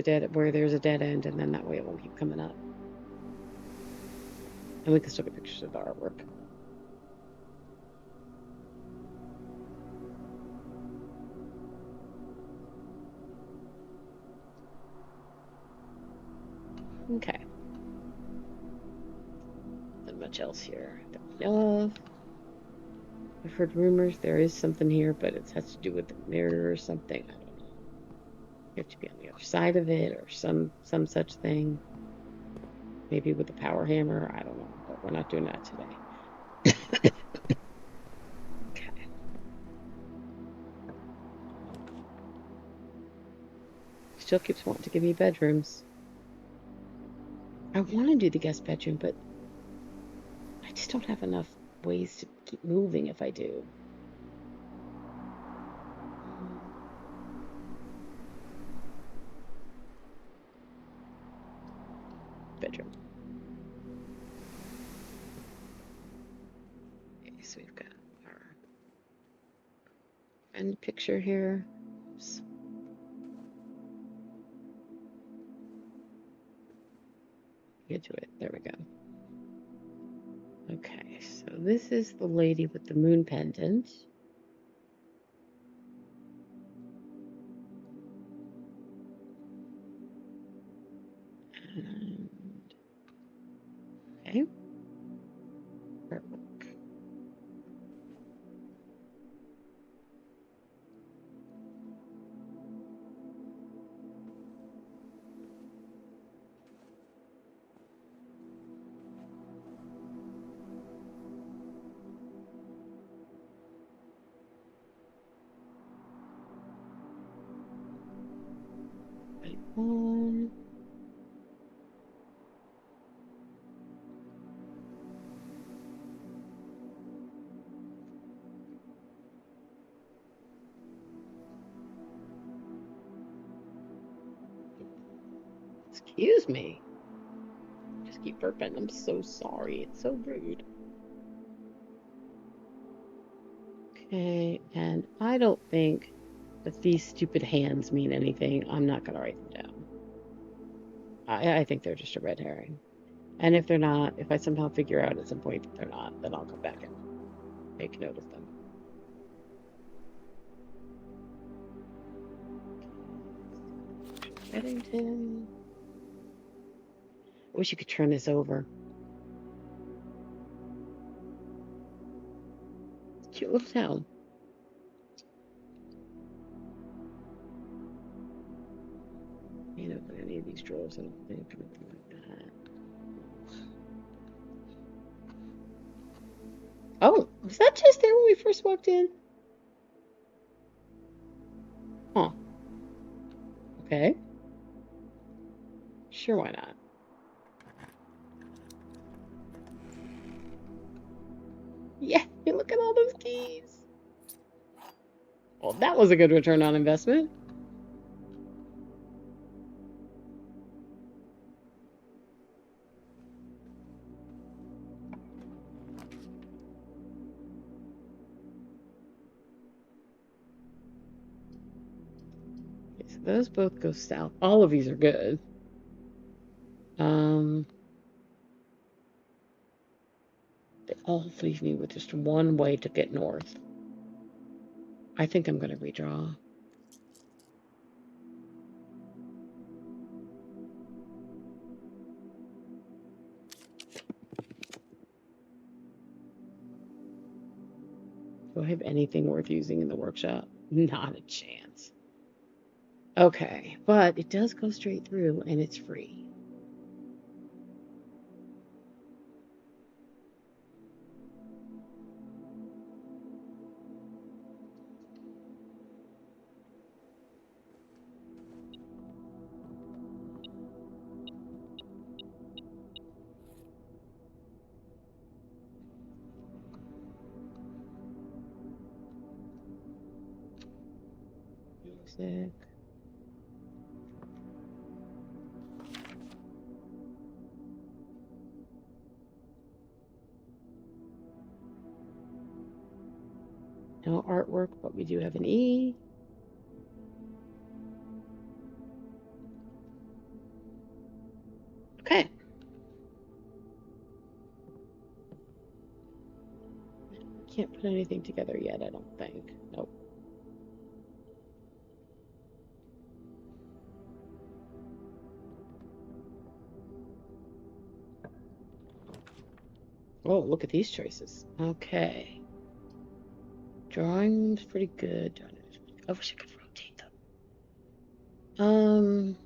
there's a dead end, and then that way it won't keep coming up. And we can still get pictures of the artwork. Okay. Not much else here that we know of. I've heard rumors there is something here, but it has to do with the mirror or something. I don't know. You have to be on the other side of it or some such thing. Maybe with a power hammer. I don't know, but we're not doing that today. Okay. Still keeps wanting to give me bedrooms. I want to do the guest bedroom, but I just don't have enough ways to keep moving if I do. Bedroom. Okay, so we've got our end picture here. Oops. Get to it. There we go. Okay, so this is the lady with the moon pendant. And, okay. Artwork. Right one. Excuse me. Just keep burping. I'm so sorry. It's so rude. Okay, and I don't think If these stupid hands mean anything, I'm not going to write them down. I think they're just a red herring. And if they're not, if I somehow figure out at some point that they're not, then I'll come back and make note of them. Reddington. I wish you could turn this over. Cute little town. Can't open any of these drawers, I don't think, or anything like that. Oh, was that just there when we first walked in? Huh. Okay. Sure, why not? Yeah, look at all those keys. Well, that was a good return on investment. Okay, so those both go south. All of these are good. They all leave me with just one way to get north. I think I'm going to redraw. Do I have anything worth using in the workshop? Not a chance. Okay, but it does go straight through and it's free. Music. No artwork, but we do have an E. Okay. Can't put anything together yet, I don't think. Nope. Oh, look at these choices. Okay. Drawing's pretty good. I wish I could rotate them.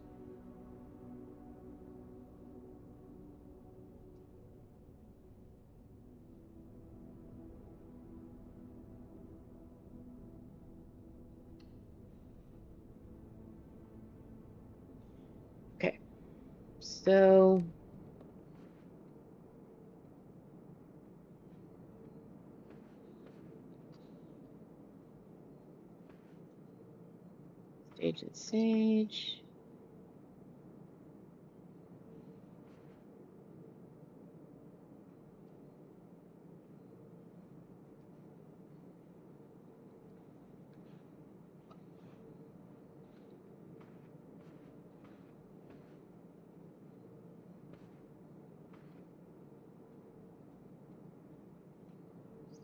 Okay. So stage and sage.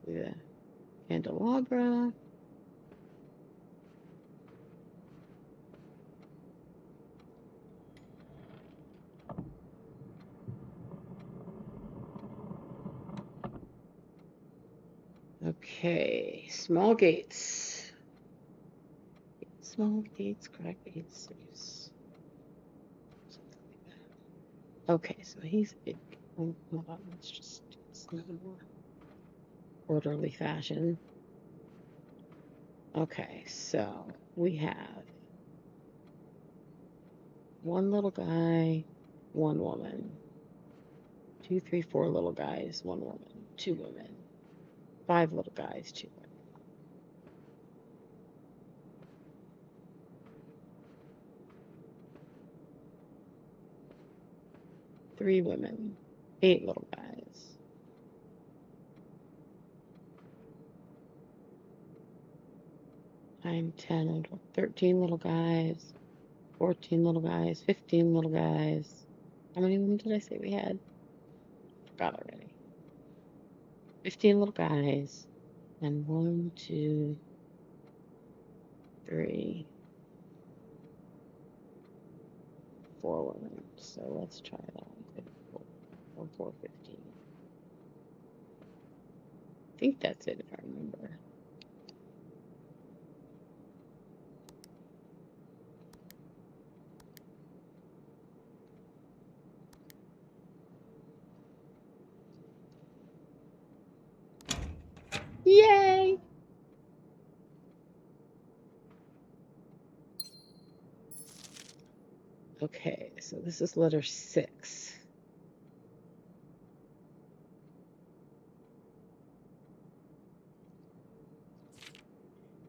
The candelabra. Okay, small gates. Small gates, crack gates. Something like that. Okay, so he's big. Hold on, let's just do this in a more orderly fashion. Okay, so we have one little guy, one woman. 2, 3, 4 little guys, one woman, 2 women. 5 little guys, 2 women. 3 women, 8 little guys. 9, 10, and 12, 13 little guys, 14 little guys, 15 little guys. How many of them did I say we had? Forgot already. 15 little guys. And 1, 2, 3, 4 women. So let's try that one. 1, 4, 15. I think that's it if I remember. Yay! Okay, so this is letter 6.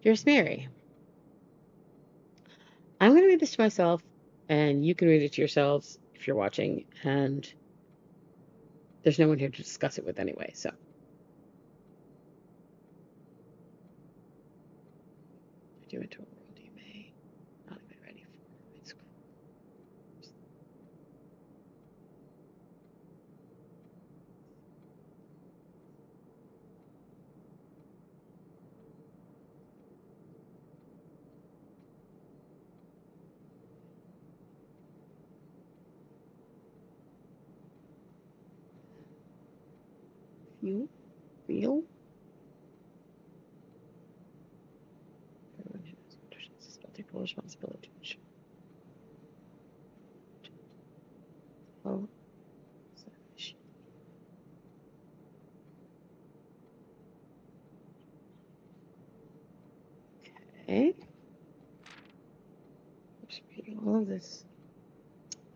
Dearest Mary, I'm going to read this to myself, and you can read it to yourselves if you're watching, and there's no one here to discuss it with anyway, so. I do it to a world you may not have been ready for. It's cool. You feel? I'll take full responsibility. Oh, okay. Just reading all of this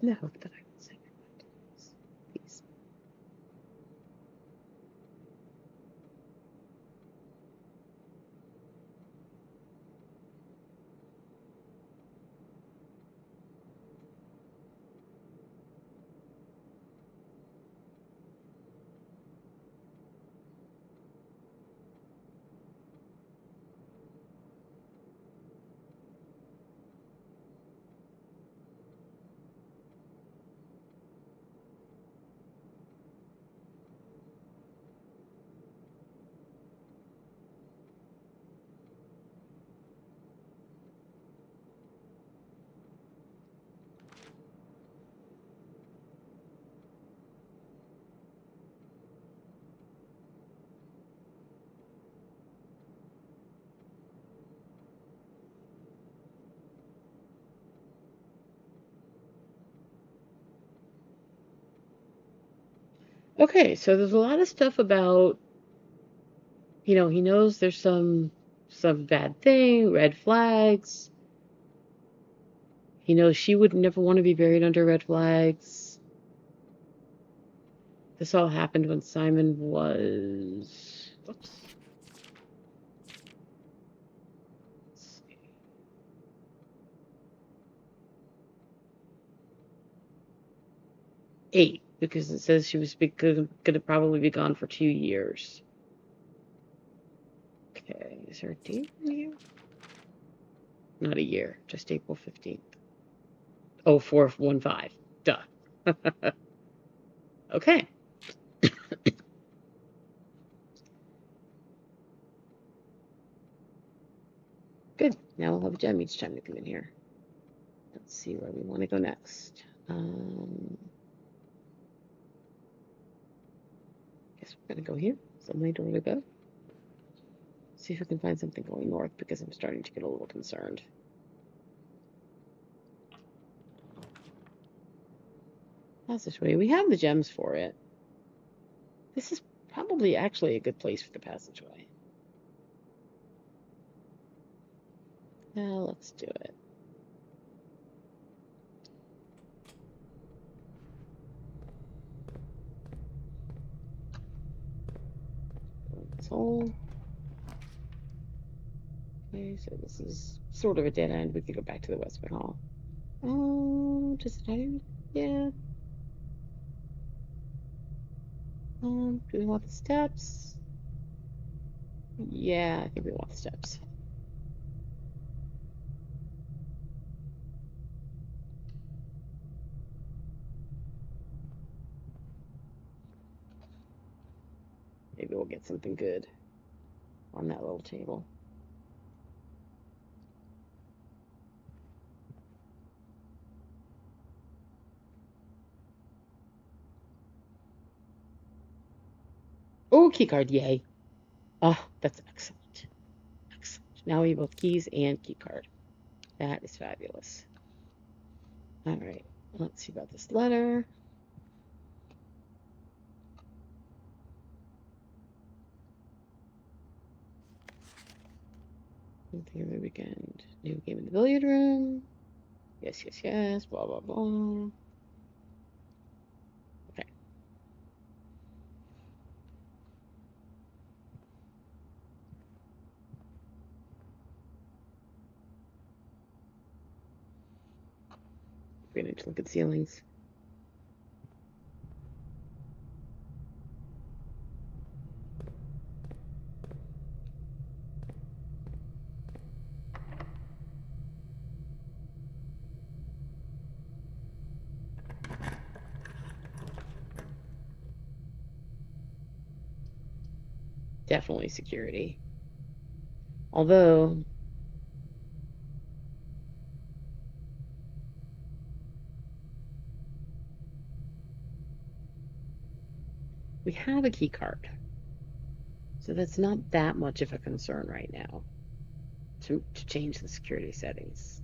in the hope that I can say goodbye to this. Peace. Okay, so there's a lot of stuff about, he knows there's some bad thing, red flags. He knows she would never want to be buried under red flags. This all happened when Simon was, oops. Let's see. 8, because it says she was going to probably be gone for 2 years. Okay, is there a date in here? Not a year, just April 15th. Oh, 415. Duh. Okay. Good. Now we'll have a gem each time we come in here. Let's see where we want to go next. Guess we're going to go here. Somewhere door to go. See if we can find something going north, because I'm starting to get a little concerned. Passageway. We have the gems for it. This is probably actually a good place for the passageway. Now let's do it. Soul. Okay, so this is sort of a dead end. We could go back to the Westman Hall. Does it have? Yeah. Do we want the steps? Yeah, I think we want the steps. Maybe we'll get something good on that little table. Oh, key card, yay. Oh, that's excellent. Excellent. Now we have both keys and key card. That is fabulous. All right, let's see about this letter. Something over the weekend. New game in the billiard room. Yes, yes, yes. Blah, blah, blah. Okay. We're going to look at ceilings. Definitely security. Although we have a key card. So that's not that much of a concern right now to change the security settings.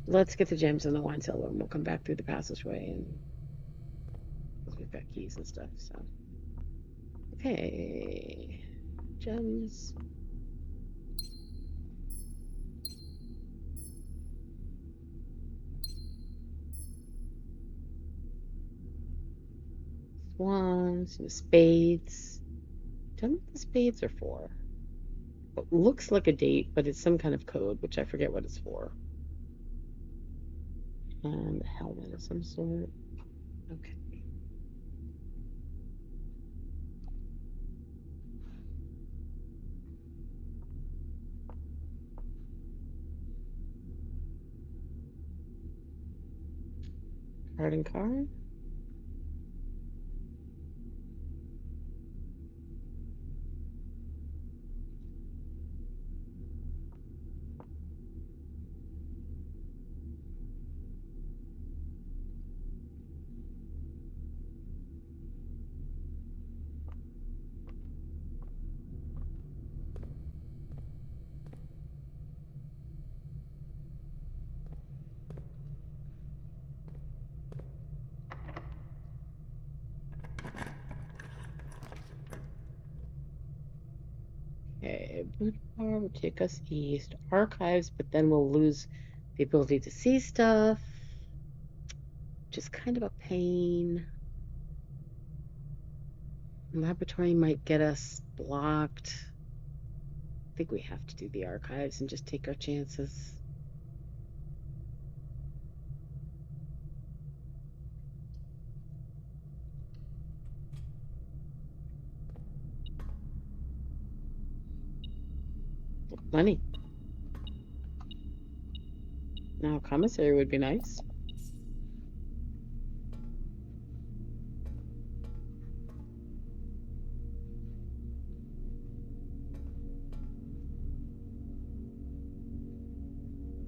Let's get the gems in the wine cellar and we'll come back through the passageway and because we've got keys and stuff, so. Okay. Gems. Swans, and spades. Don't know what the spades are for. It looks like a date, but it's some kind of code, which I forget what it's for. And a helmet of some sort. Okay. Card and card. Okay, Boudoir will take us east. Archives, but then we'll lose the ability to see stuff, which is kind of a pain. Laboratory might get us blocked. I think we have to do the archives and just take our chances. Money. Now, commissary would be nice.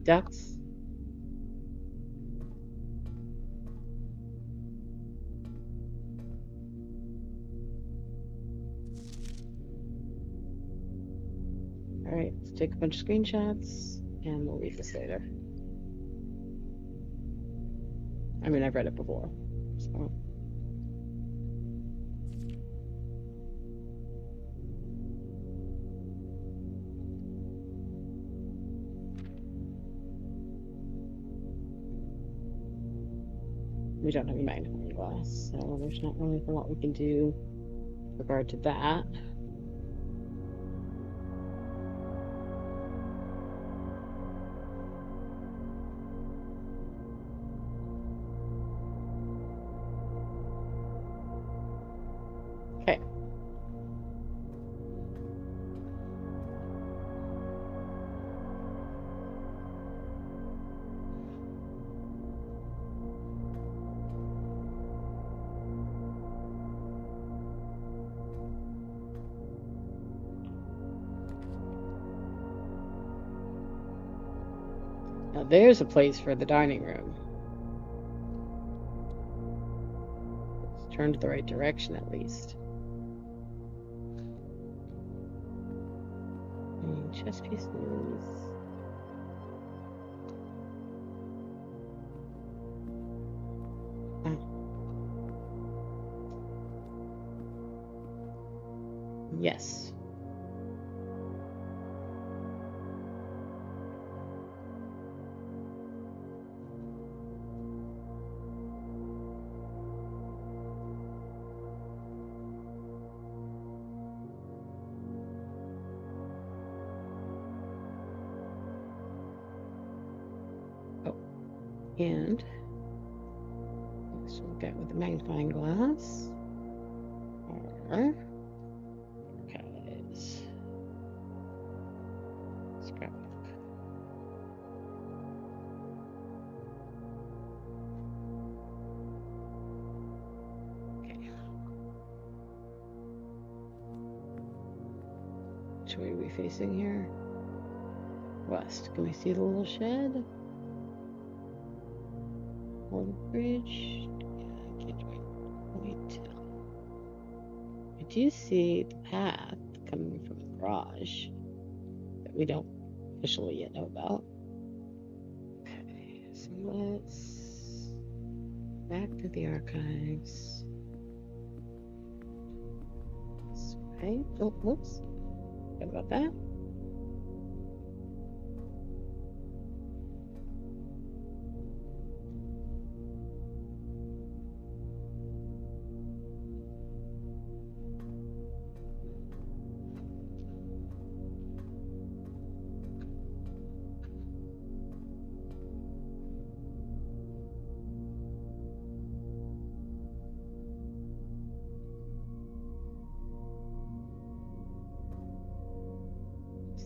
Ducks. All right, let's take a bunch of screenshots and we'll read this later. I mean, I've read it before, so. We don't have a magnifying glass, so there's not really a lot we can do with regard to that. Okay. There's a place for the dining room. Let's turn to the right direction at least. Chess pieces. Yes. Oh, and let's look at with the magnifying glass. Or scrapbook. Okay. Which way are we facing here? West. Can we see the little shed? Or the bridge? Yeah, I can't quite tell. I do see the path coming from the garage that we don't officially yet know about. Okay, so let's back to the archives. This way. Oh, whoops. Forgot about that.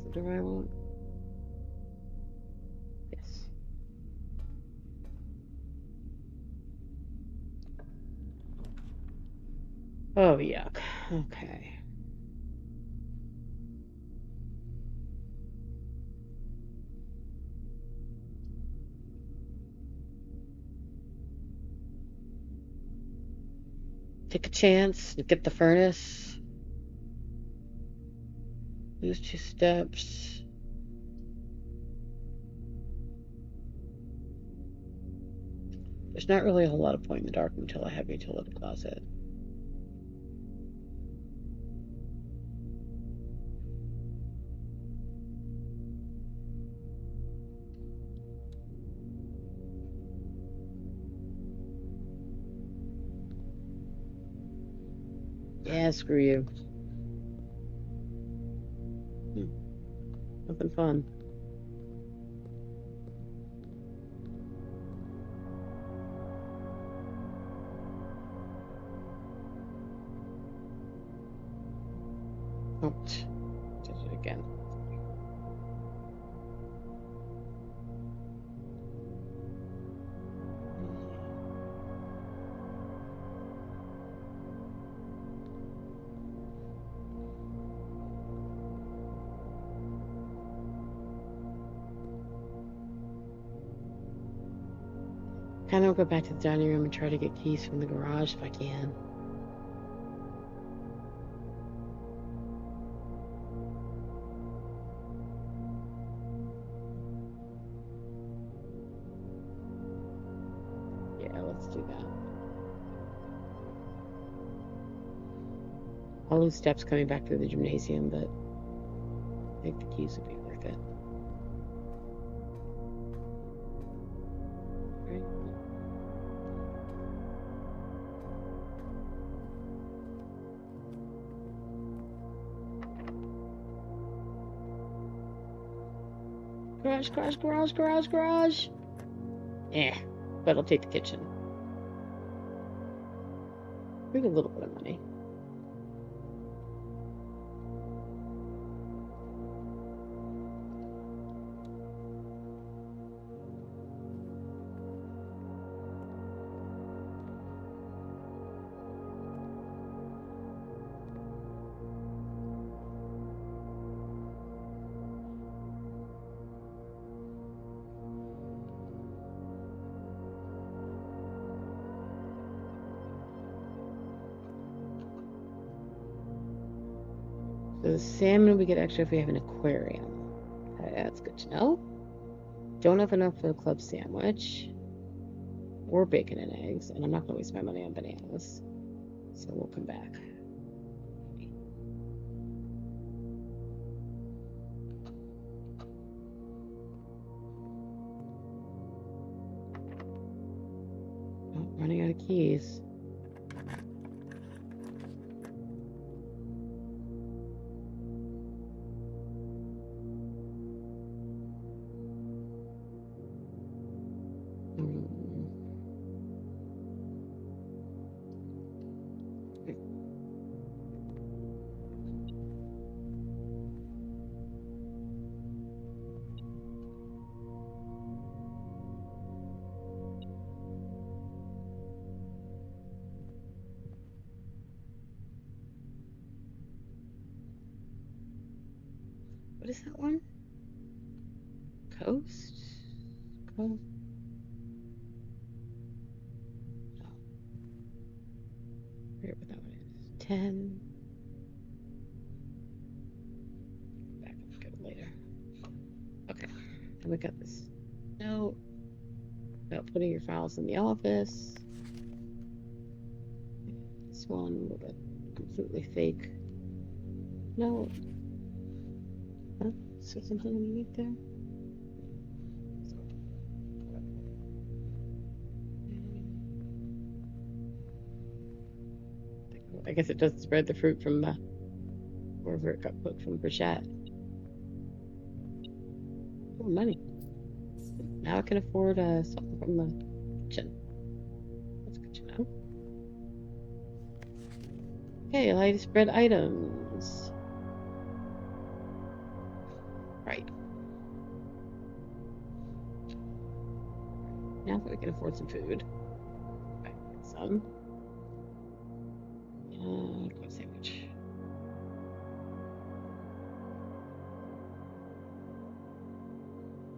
The door I want. Yes. Oh, yuck. Okay. Take a chance to get the furnace. Lose 2 steps. There's not really a whole lot of point in the dark until I have a utility closet. Yeah, screw you. Nothing fun. Oh, did it again. Kind of go back to the dining room and try to get keys from the garage if I can. Yeah, let's do that. I'll lose steps coming back through the gymnasium, but I think the keys would be worth it. Right. Garage, garage, garage, garage, garage. But I'll take the kitchen. Bring a little bit of money. The salmon we get extra if we have an aquarium. Okay, that's good to know. Don't have enough for a club sandwich. Or bacon and eggs. And I'm not going to waste my money on bananas. So we'll come back. Oh, running out of keys. What is that one? Coast? Coast? Oh. I forget what that one is. 10. Back and look at it later. Okay. And we got this note about putting your files in the office. This one with a completely fake note. Huh? So something underneath there? I guess it doesn't spread the fruit from the wherever it got put from Brichette. Oh, money. Now I can afford something from the kitchen. That's good to know. Okay, allow you to spread items. Right. Now that we can afford some food. I can get some. Club sandwich.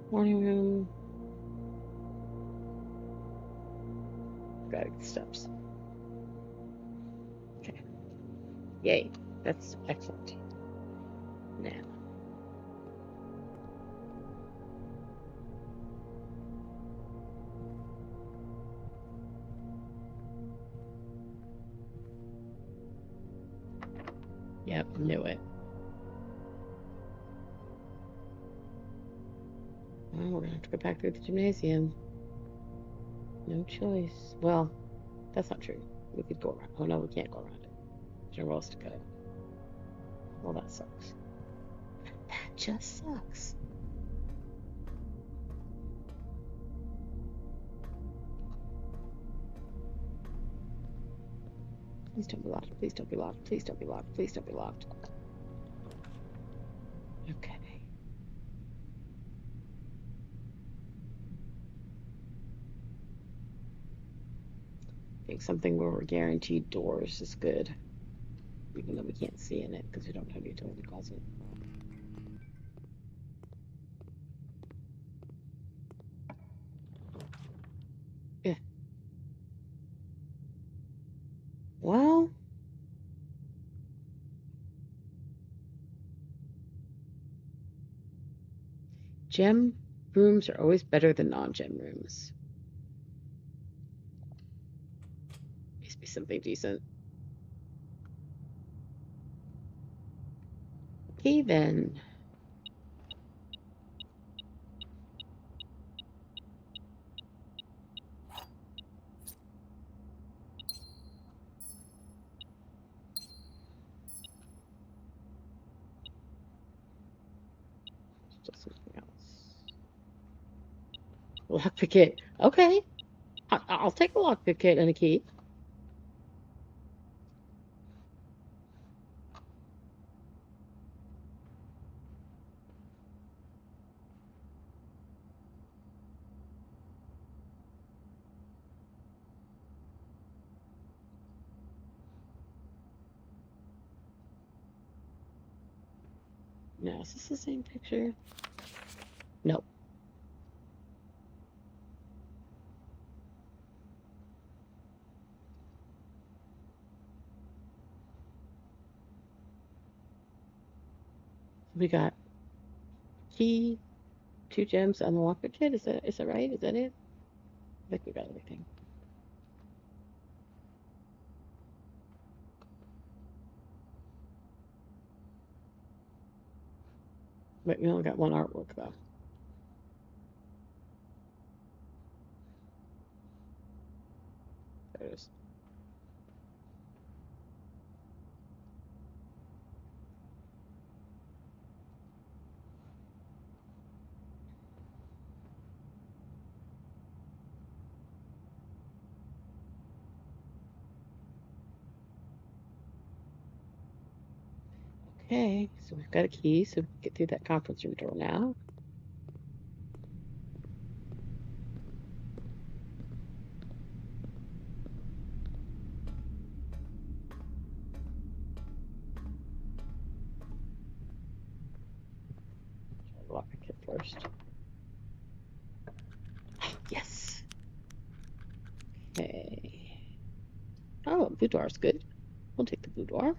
Morning room. Gotta get the steps. Okay. Yay. That's excellent. Now. Yep, knew it. Well, we're gonna have to go back through the gymnasium. No choice. Well, that's not true. We could go around. Oh no, we can't go around it. There's nowhere else to go. Well, that sucks. That just sucks. Please don't be locked. Please don't be locked. Please don't be locked. Please don't be locked. Okay. I think something where we're guaranteed doors is good. Even though we can't see in it because we don't have a utility closet. Yeah. Well, gem rooms are always better than non-gem rooms. Needs to be something decent. Okay, then. Just something else. Lockpick kit. Okay. I'll take a lockpick kit and a key. No, is this the same picture? Nope. We got key, 2 gems on the locker kit. Is that right? Is that it? I think we got everything. But we only got 1 artwork though. There it is. Okay, so we've got a key, so we can get through that conference room door now. Try to lock the kit first. Yes. Okay. Oh, Boudoir's good. We'll take the Boudoir.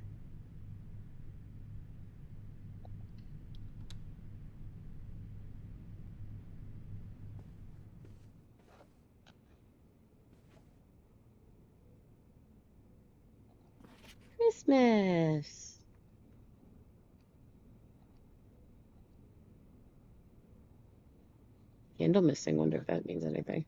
Christmas. Candle missing. Wonder if that means anything.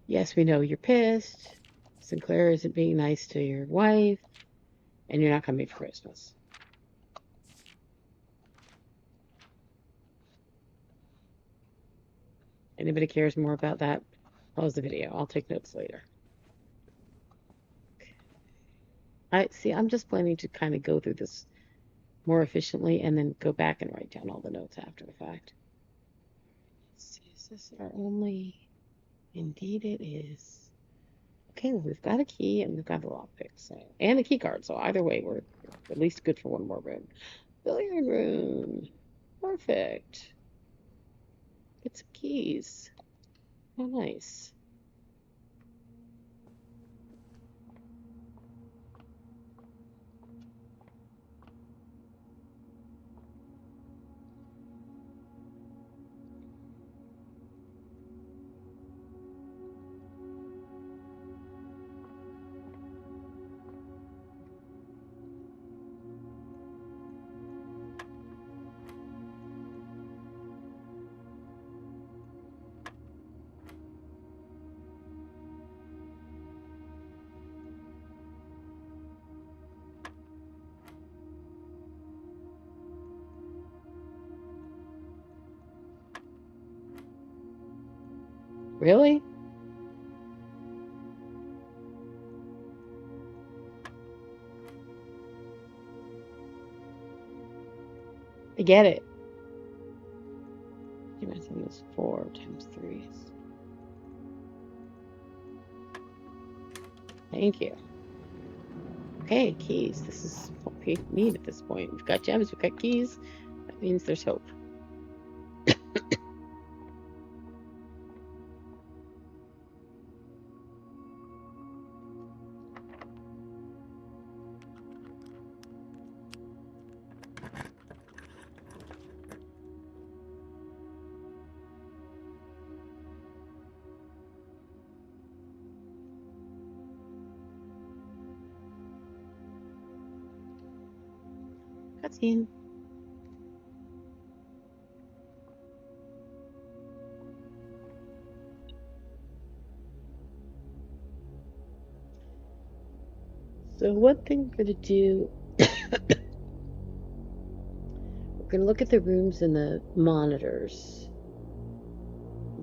Yes, we know you're pissed. Sinclair isn't being nice to your wife, and you're not coming for Christmas. Anybody cares more about that? Pause the video. I'll take notes later. I'm just planning to kind of go through this more efficiently and then go back and write down all the notes after the fact. Let's see, is this our only? Indeed it is. Okay, well, we've got a key and we've got the lockpick, so, and a key card. So either way, we're at least good for 1 more room. Billiard room. Perfect. Get some keys. How nice. Really? I get it. You might think it's 4 times 3. Thank you. Okay, keys. This is what we need at this point. We've got gems, we've got keys. That means there's hope. Cutscene. So one thing we're going to do, we're going to look at the rooms and the monitors.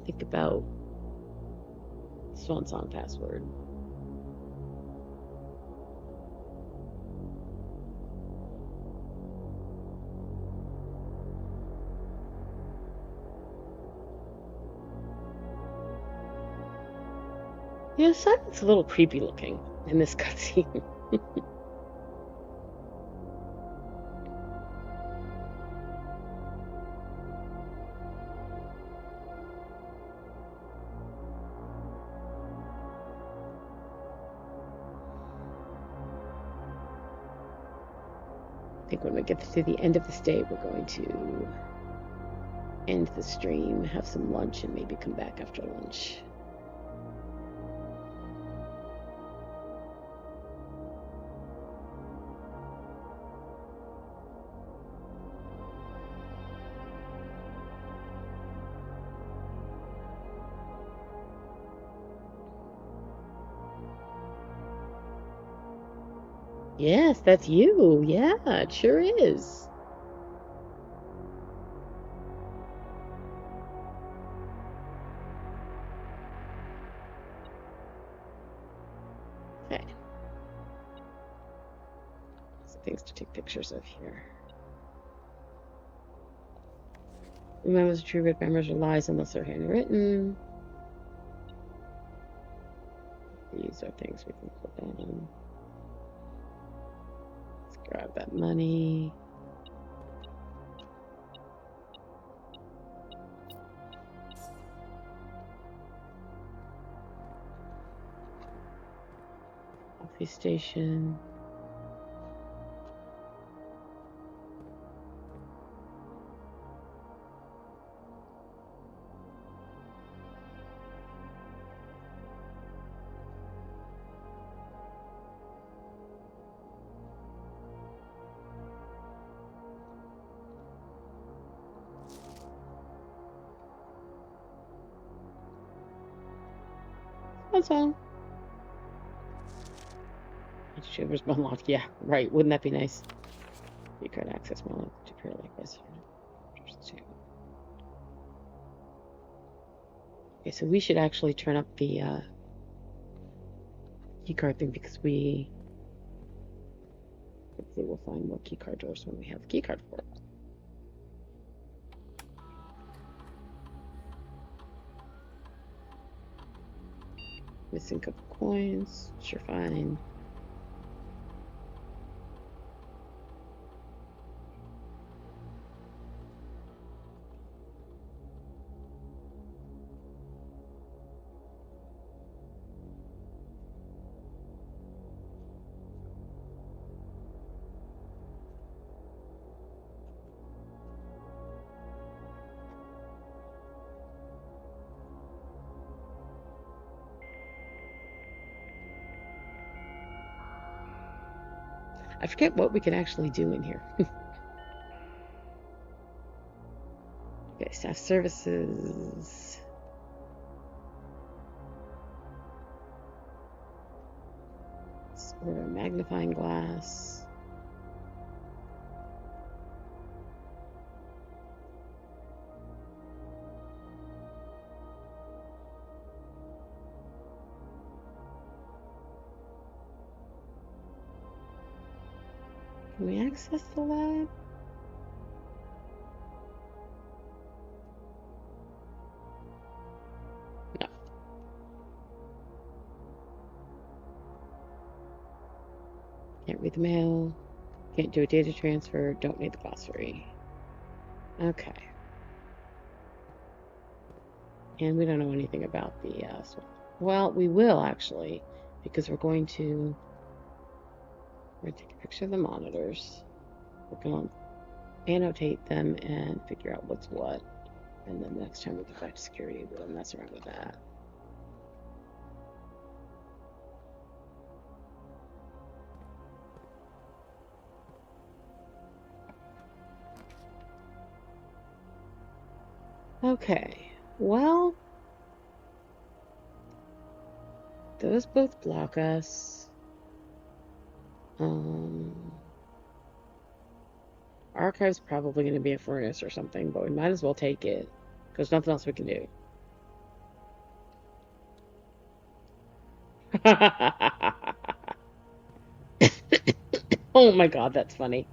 Think about SWANSONG password. Yeah, Simon's a little creepy looking in this cutscene. I think when we get to the end of this day, we're going to end the stream, have some lunch, and maybe come back after lunch. Yes, that's you. Yeah, it sure is. Okay. Some things to take pictures of here. Memos are true, red memos are lies unless they're handwritten. These are things we can put in. Let's grab that money. Coffee station. That's all. Chamber's unlocked. Yeah, right. Wouldn't that be nice? You could access my to pair like this. Okay, so we should actually turn up the keycard thing because we hopefully we'll find more keycard doors when we have a keycard for it. Missing a couple coins. Sure, fine. I forget what we can actually do in here. Okay, staff services. Let's order a magnifying glass. Can we access the lab? No. Can't read the mail. Can't do a data transfer. Don't need the glossary. Okay. And we don't know anything about the well, we will actually, because we're going to take a picture of the monitors. We're going to annotate them and figure out what's what. And then next time we get back to security, we'll mess around with that. Okay, well, those both block us. Archive's probably going to be a furnace or something, but we might as well take it because nothing else we can do. Oh my god, that's funny.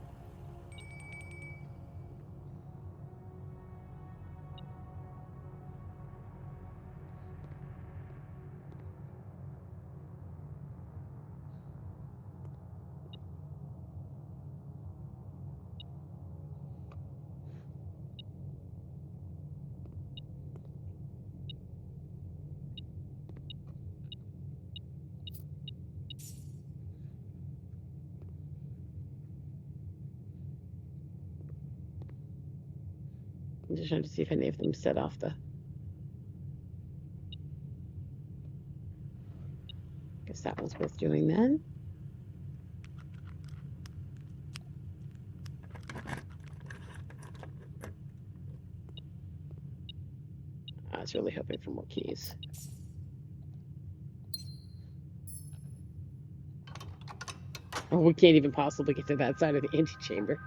I'm just trying to see if any of them set off the... Guess that one's worth doing then. I was really hoping for more keys. Oh, we can't even possibly get to that side of the antechamber.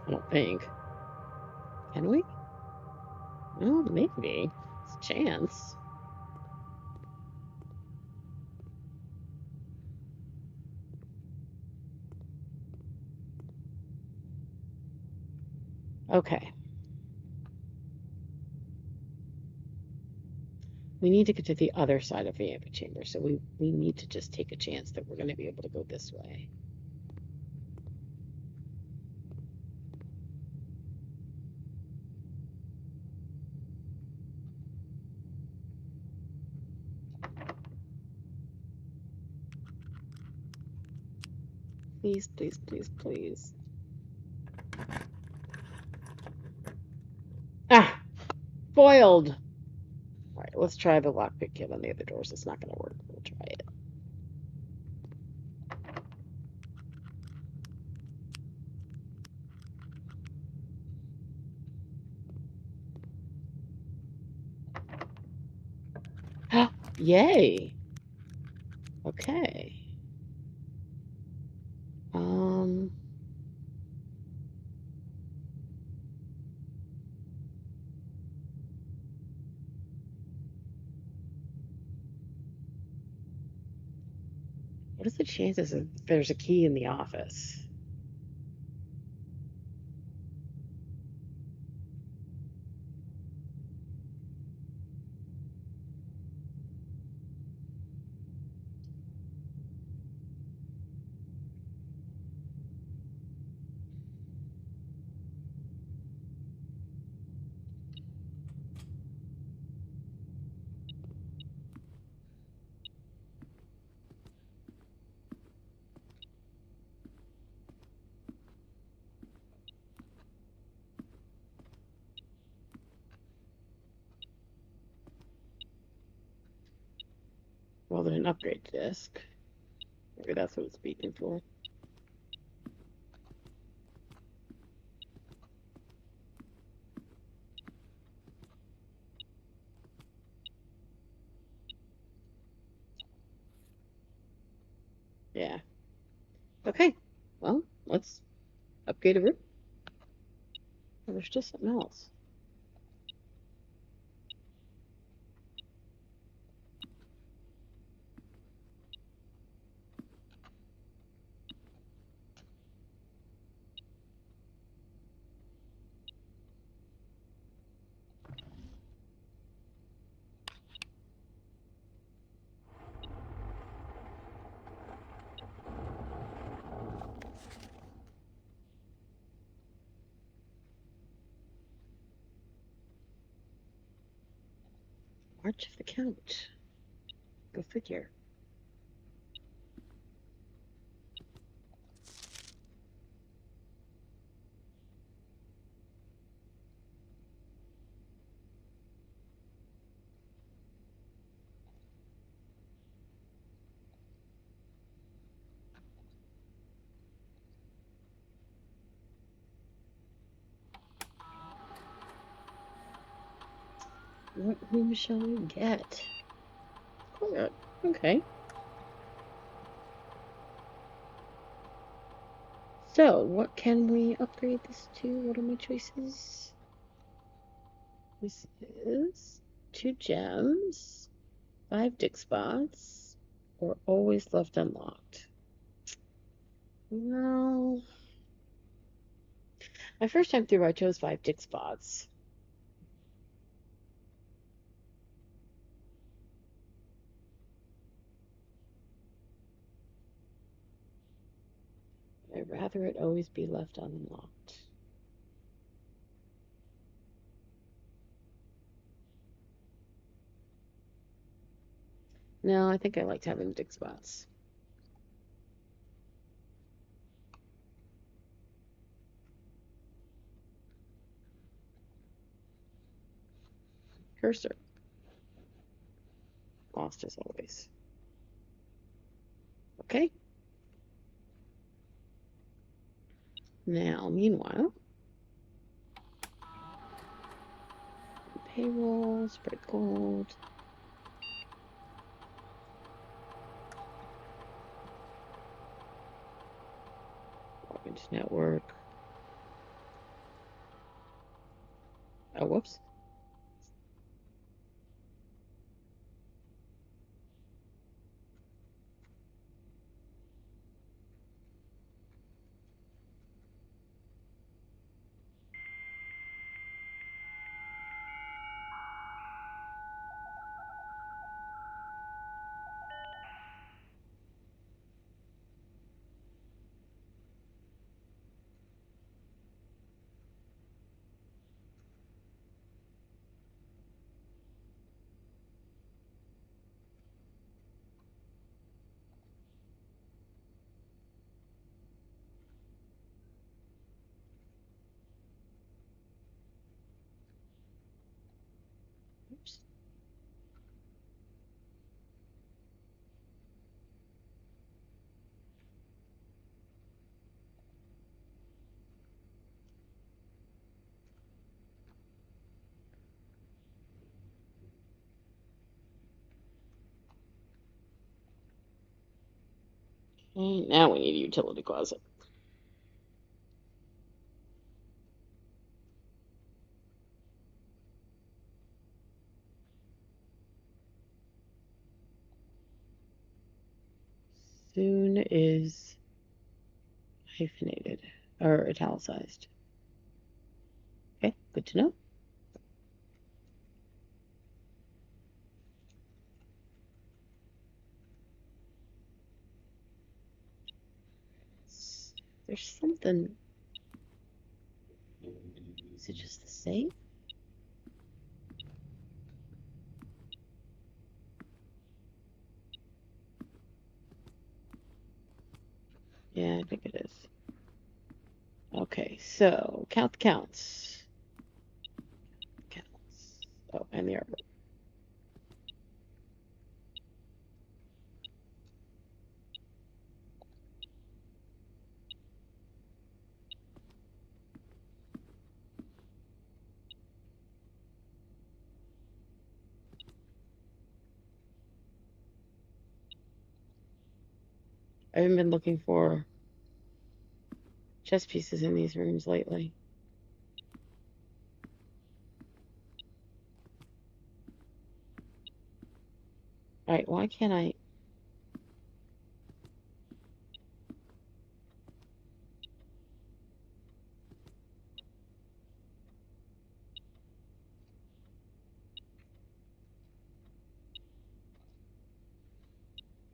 I don't think. Can we? Well, maybe. It's a chance. Okay. We need to get to the other side of the antechamber, so we need to just take a chance that we're going to be able to go this way. Please, please, please, please. Ah! Foiled! Alright, let's try the lockpick kit on the other doors. It's not going to work. We'll try it. Yay! Okay. What is the chances that there's a key in the office? Well, there's an upgrade disk. Maybe that's what it's speaking for. Yeah. Okay. Well, let's upgrade a room. Oh, there's just something else. March of the Count. Go figure. What room shall we get? Courtyard. Okay. So, what can we upgrade this to? What are my choices? This is 2 gems, 5 dick spots, or always left unlocked. No. My first time through, I chose 5 dick spots. I'd rather it always be left unlocked. No, I think I liked having dick spots. Cursor. Lost as always. Okay. Now, meanwhile, payroll, spread gold. Mortgage network. Oh, whoops. Oops. Okay, now we need a utility closet. Soon is hyphenated or italicized. Okay, good to know. There's something. Is it just the same? Yeah, I think it is. Okay, so count the counts. Counts. Oh, and the artwork. I haven't been looking for chess pieces in these rooms lately. All right, why can't I?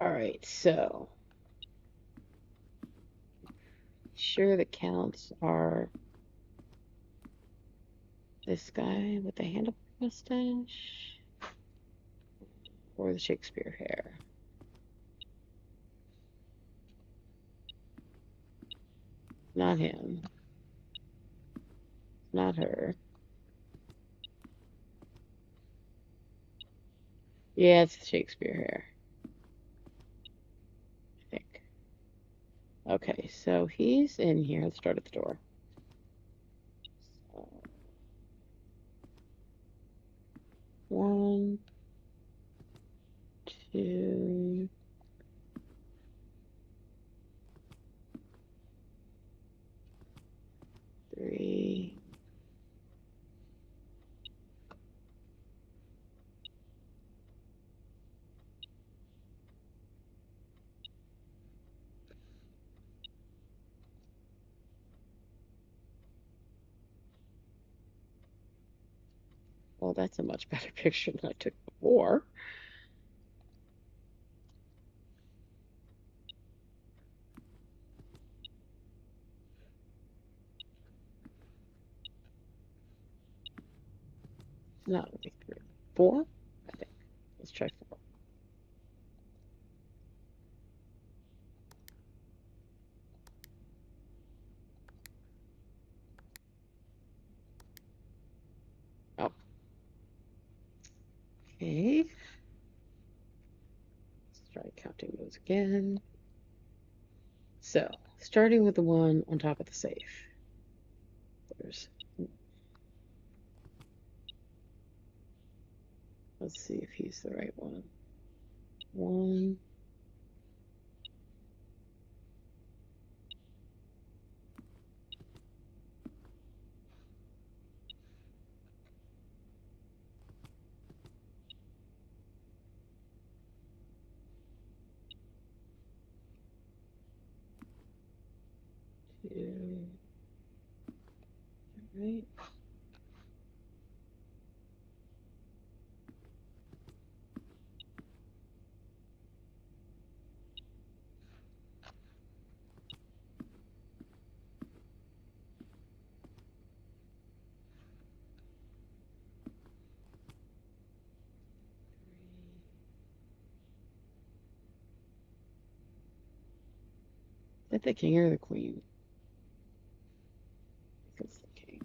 All right, so sure the counts are this guy with the handle mustache or the Shakespeare hair. Not him. Not her. Yeah, it's the Shakespeare hair, I think. Okay, so he's in here. Let's start at the door. So, 1, 2. Well, that's a much better picture than I took before. Not really 3, 4, I think. Let's try 4. Oh, okay. Let's try counting those again. So, starting with the one on top of the safe. There's, let's see if he's the right one. 1, 2, right? Is that the king or the queen? I think it's the king.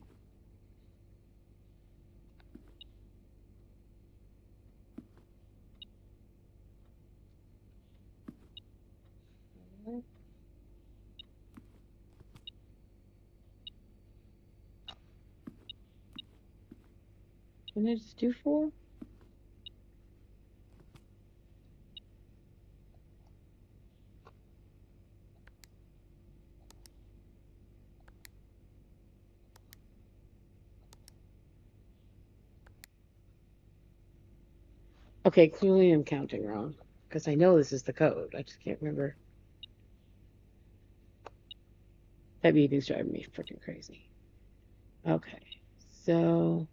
Can I just do 4? Okay, clearly I'm counting wrong. Because I know this is the code. I just can't remember. That meeting's driving me freaking crazy. Okay, so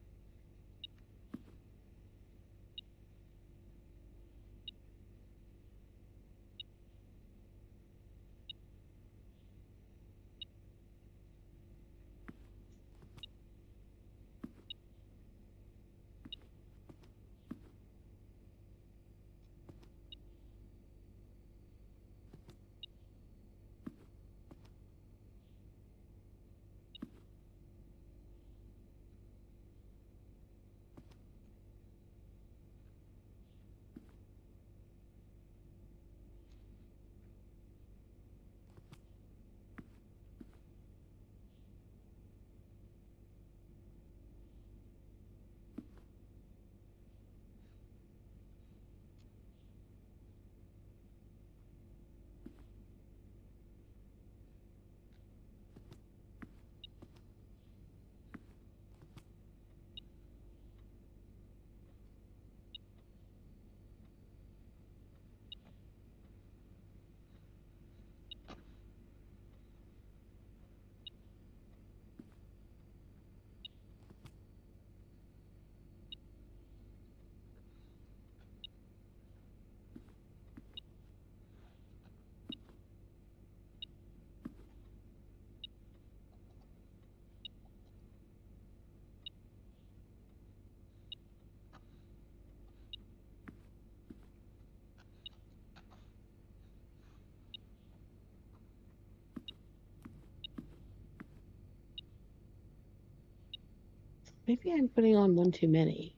maybe I'm putting on one too many.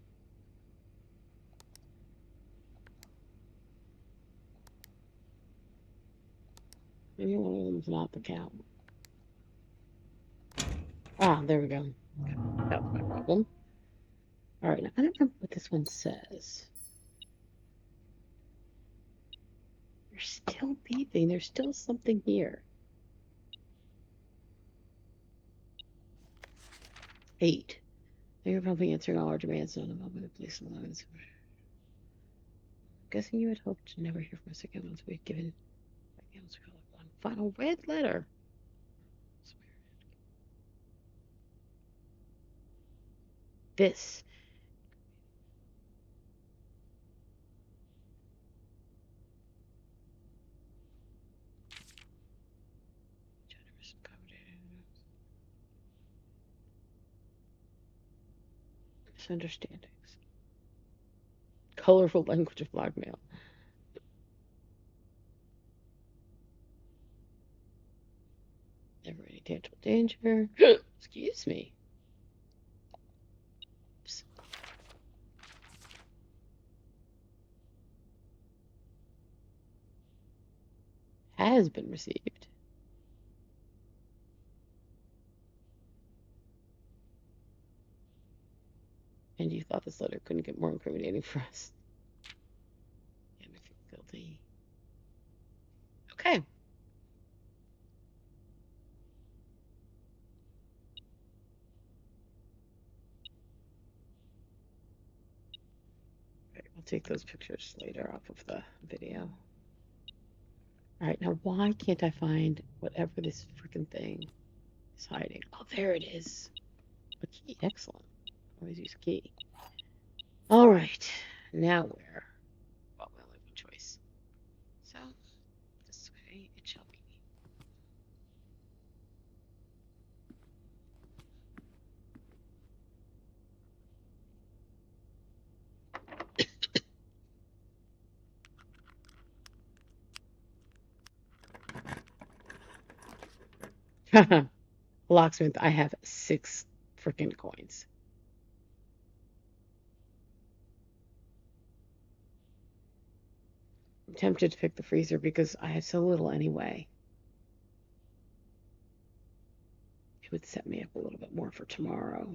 Maybe one of them's not the count. Ah, there we go. That was my problem. All right, now I don't remember what this one says. They're still beeping. There's still something here. 8. You're probably answering all our demands on the moment of place allowance. Guessing you had hoped to never hear from us again once we'd given one final red letter. This misunderstandings. Colorful language of blackmail. Never any tangible danger. Excuse me. Oops. Has been received. And you thought this letter couldn't get more incriminating for us. Yeah, I feel guilty. Okay. Right, we'll take those pictures later off of the video. All right, now why can't I find whatever this freaking thing is hiding? Oh, there it is. A key. Excellent. Always use a key. All right. Now where? Well, we only have one choice. So, this way it shall be. Locksmith, I have 6 freaking coins. I'm tempted to pick the freezer because I have so little anyway. It would set me up a little bit more for tomorrow.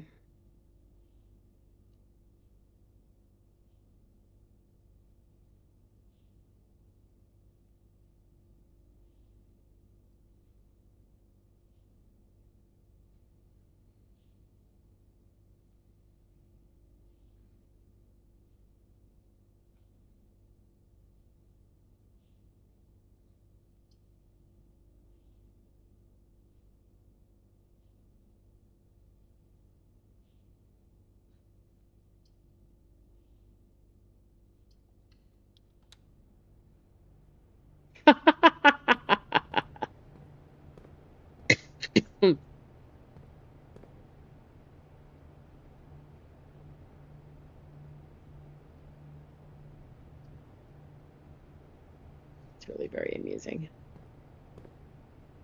It's really very amusing.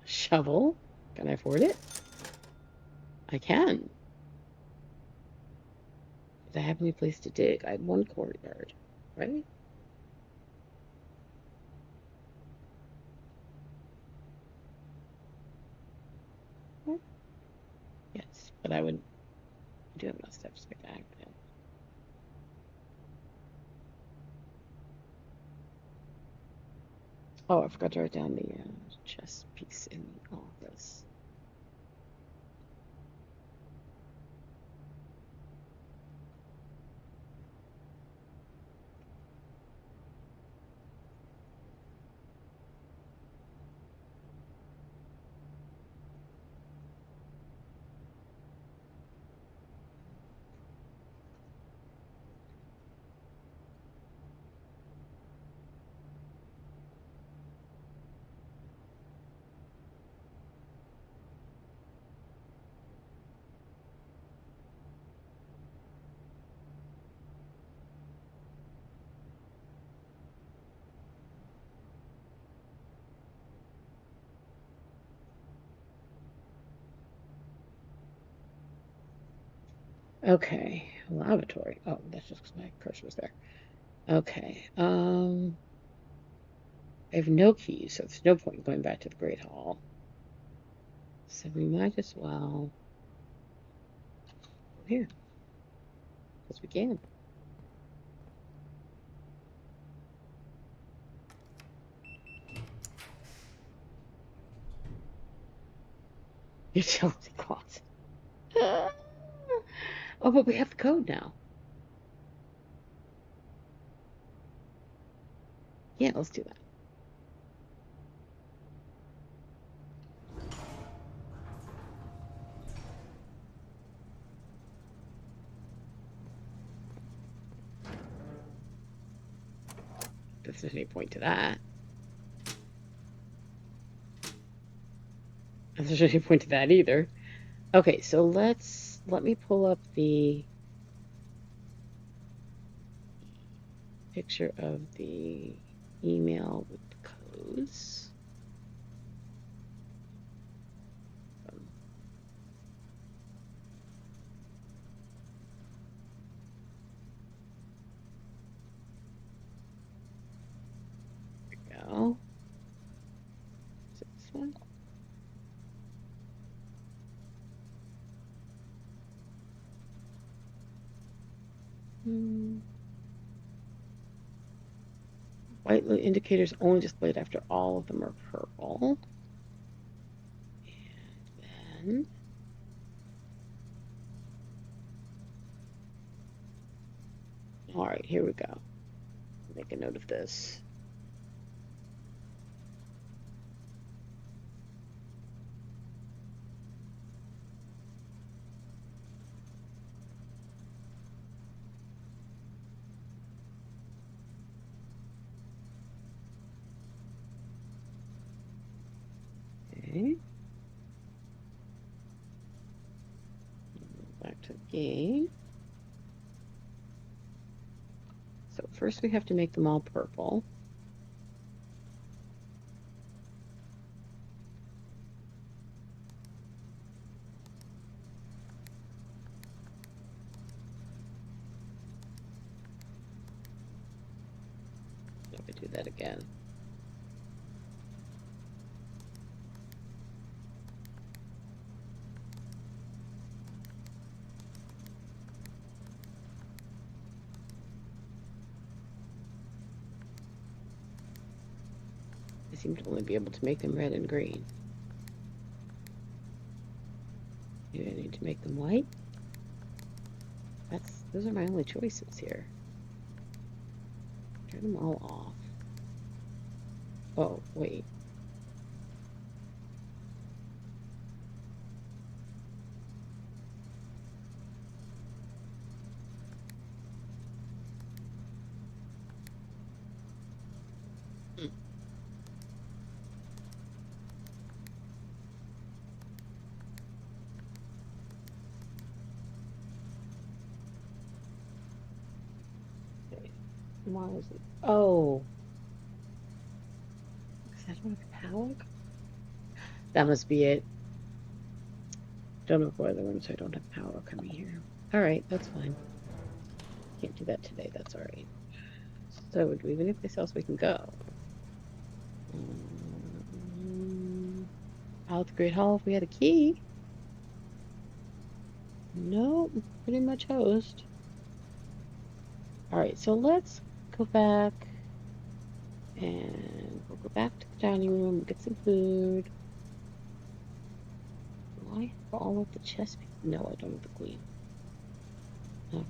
Shovel? Can I afford it? I can. Did I have any place to dig? I had 1 courtyard, right? Yes, but I do have enough steps to get back. Yeah. Oh, I forgot to write down the chess piece in all of this. Okay, lavatory. Oh, that's just because my cursor was there. Okay, I have no keys, so there's no point in going back to the Great Hall. So we might as well go here, because we can. Utility closet. Oh, but we have the code now. Yeah, let's do that. If there's any point to that. If there's any point to that either. Okay, so let me pull up the picture of the email with the codes. There we go. Is it this one? White indicators only displayed after all of them are purple. And then all right, here we go. Make a note of this. Okay. Back to the game. So first we have to make them all purple. Let me do that again. I seem to only be able to make them red and green. Maybe I need to make them white. Those are my only choices here. Turn them all off. Oh, wait. Why is it? Oh, because I don't have power. That must be it. Don't know why the rooms I don't have power coming here. All right, that's fine. Can't do that today. That's all right. So, do we have any place else we can go? Out the Great Hall if we had a key. Nope, pretty much host. All right, so let's go back and we'll go back to the dining room, get some food. Do I have all of the chess pieces? No, I don't have the queen. Okay.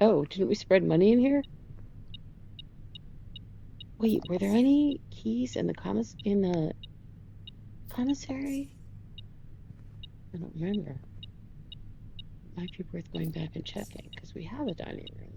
Oh, didn't we spread money in here? Wait, were there any keys in the commissary? I don't remember. Might be worth going back and checking because we have a dining room.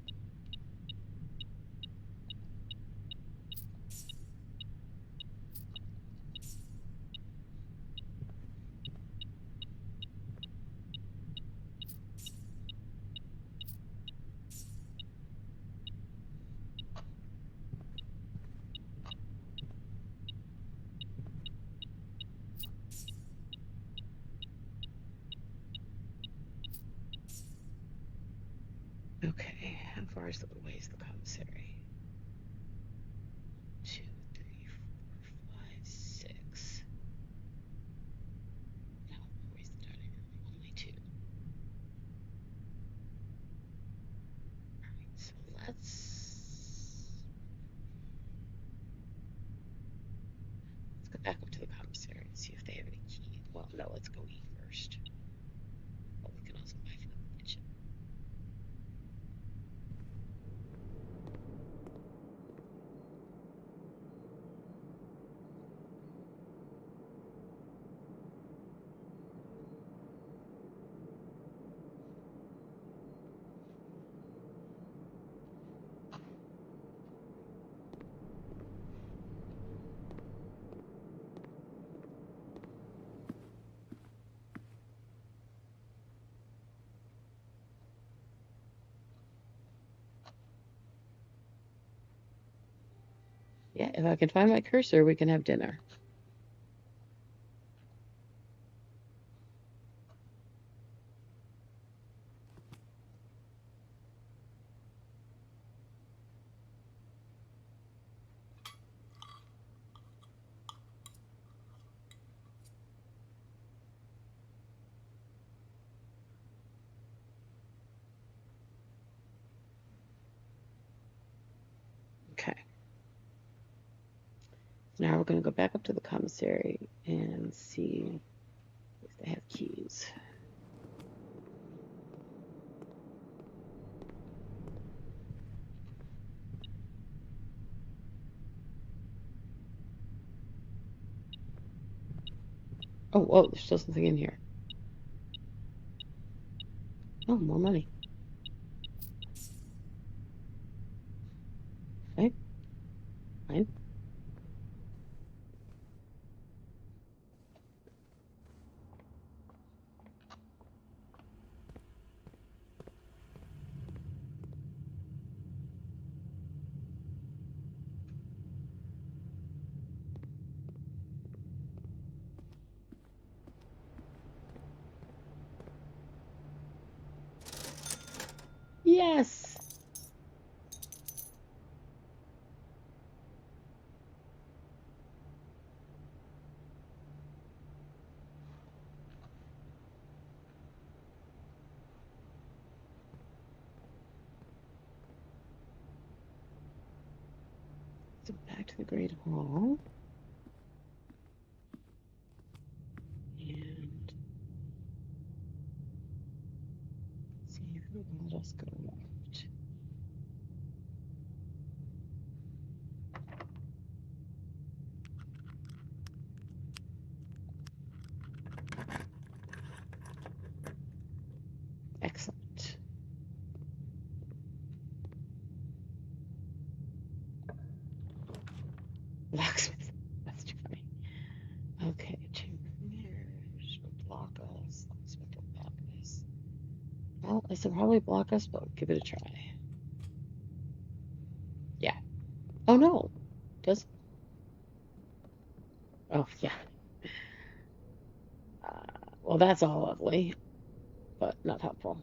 Okay, how far is the away is the commissary? 2, 3, 4, 5, 6. No, where's the dining room? Only 2. Let's go back up to the commissary and see if they have any keys. Well, no, let's go eat first. Well, we can also buy from the kitchen. Yeah, if I can find my cursor, we can have dinner. Okay. Now we're going to go back up to the commissary and see if they have keys. Oh, whoa, there's still something in here. Oh, more money. Okay, fine. Yes! So back to the Great Hall. And see who will let us go left. Excellent. Locksmith. That's too funny. Okay, chamber mirrors will block us. Locksmith will block us. Well, I said probably block us, but we'll give it a try. Yeah. Oh no. Does. Oh, yeah. Well, that's all lovely, but not helpful.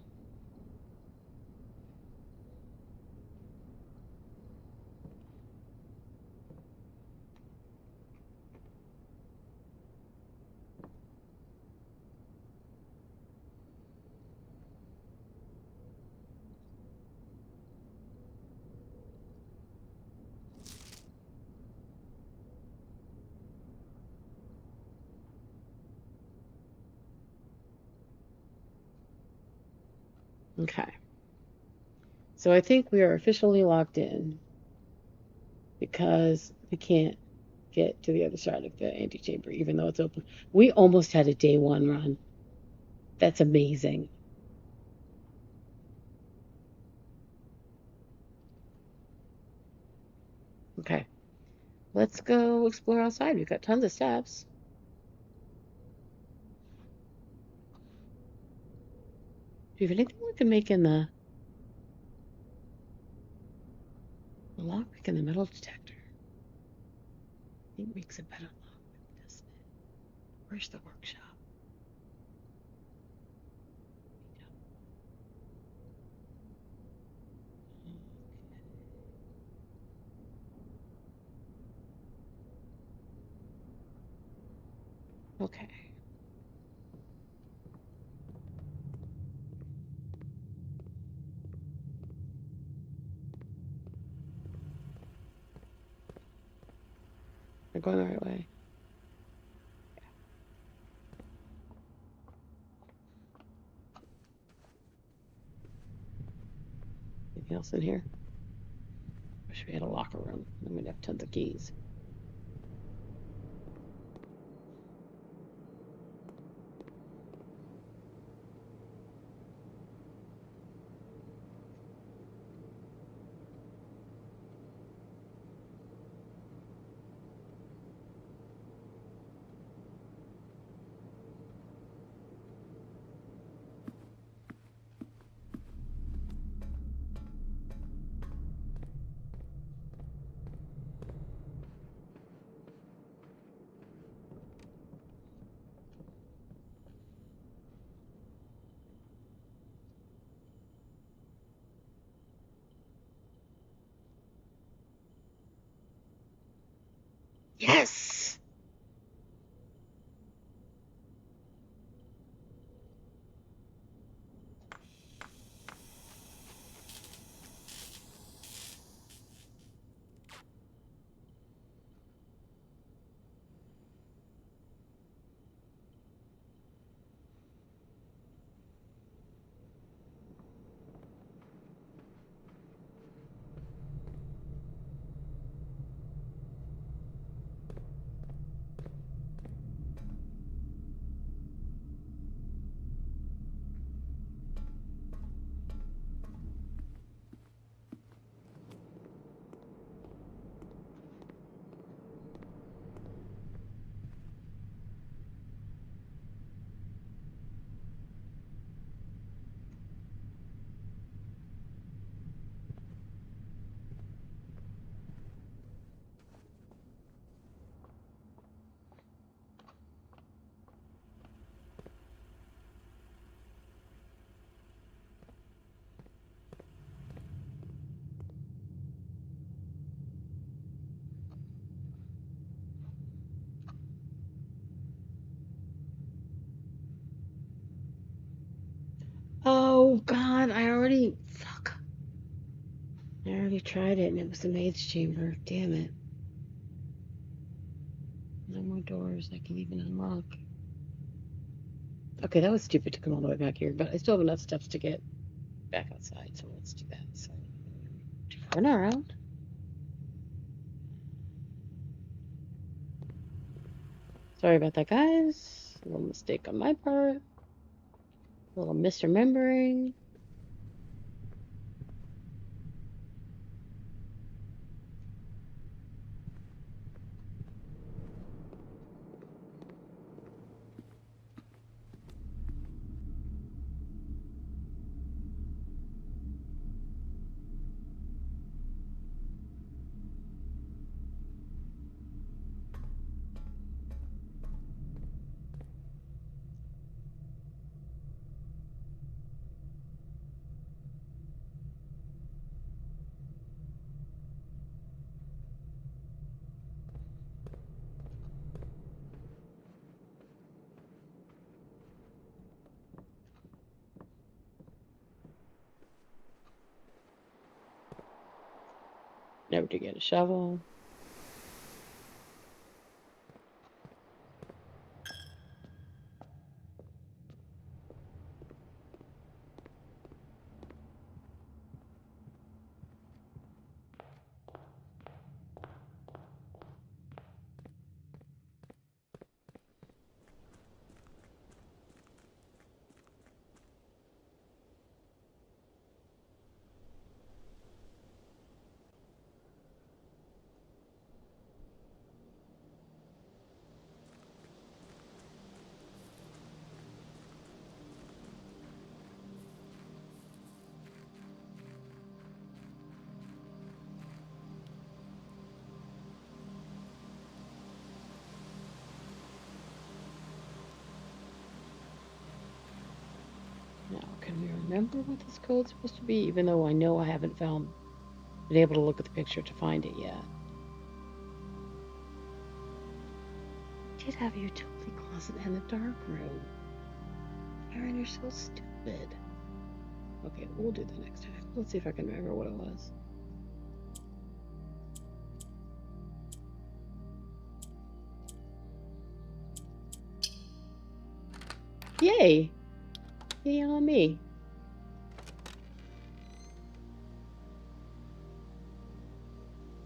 Okay. So I think we are officially locked in because we can't get to the other side of the antechamber, even though it's open. We almost had a day one run. That's amazing. Okay. Let's go explore outside. We've got tons of steps. Do you have anything we can make in the lockpick in the metal detector? I think makes a better lockpick, doesn't it? Where's the workshop? Okay. going the right way. Anything else in here? Wish we had a locker room. Then we'd have tons of keys. Yes! Oh God, fuck. I already tried it and it was the maid's chamber. Damn it. No more doors I can even unlock. Okay, that was stupid to come all the way back here, but I still have enough steps to get back outside, so let's do that. So turn around. Sorry about that, guys. A little mistake on my part. A little misremembering. Never to get a shovel. Now, can we remember what this code's supposed to be? Even though I know I haven't been able to look at the picture to find it yet. I did have a utility closet and the dark room. Aaron, you're so stupid. Okay, we'll do that next time. Let's see if I can remember what it was. Yay! Yay on me.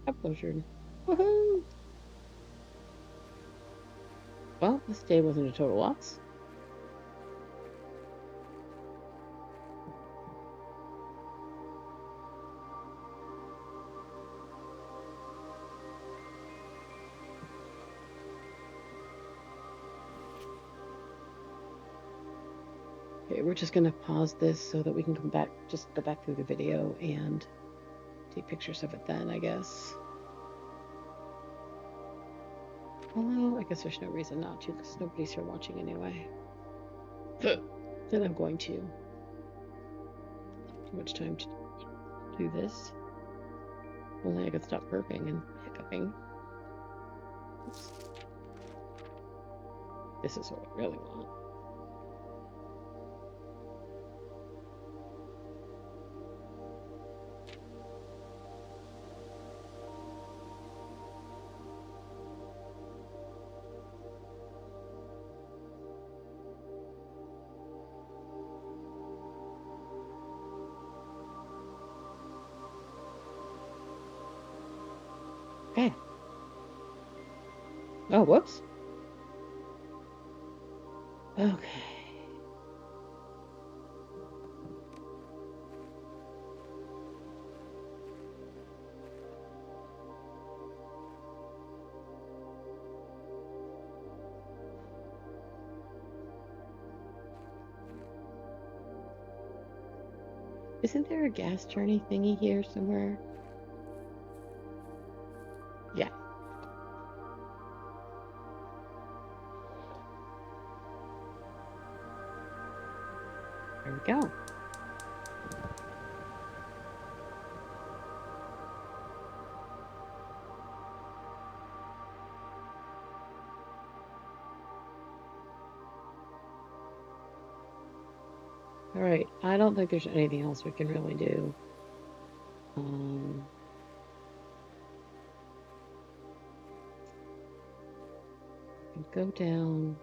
Upload. Woohoo! Well, this day wasn't a total loss. Okay, we're just gonna pause this so that we can come back, just go back through the video and take pictures of it then, I guess. Although, I guess there's no reason not to, because nobody's here watching anyway. Then I'm going to. Too much time to do this. Only I could stop burping and hiccuping. Oops. This is what I really want. Okay. Oh, whoops. Okay. Isn't there a gas journey thingy here somewhere? Yeah. There we go. All right. I don't think there's anything else we can really do. Go down.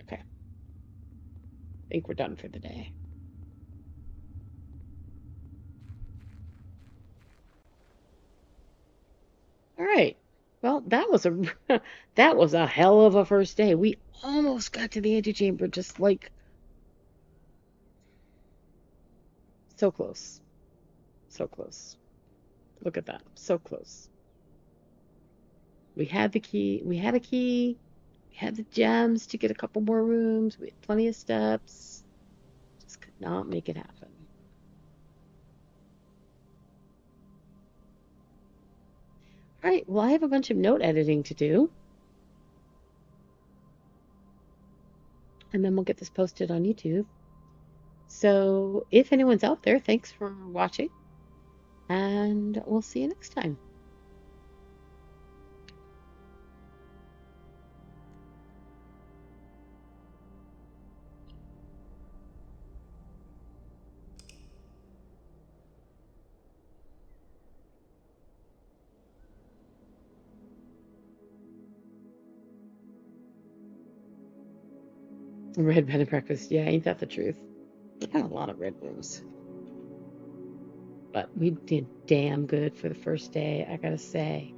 Okay. I think we're done for the day. All right. Well, that was a that was a hell of a first day. We almost got to the antechamber, just like so close. So close. Look at that. So close. We had the key. We had a key. We had the gems to get a couple more rooms. We had plenty of steps. Just could not make it happen. All right. Well, I have a bunch of note editing to do. And then we'll get this posted on YouTube. So if anyone's out there, thanks for watching. And we'll see you next time. Red bed and breakfast. Yeah, ain't that the truth? We got a lot of red rooms. But we did damn good for the first day, I gotta say.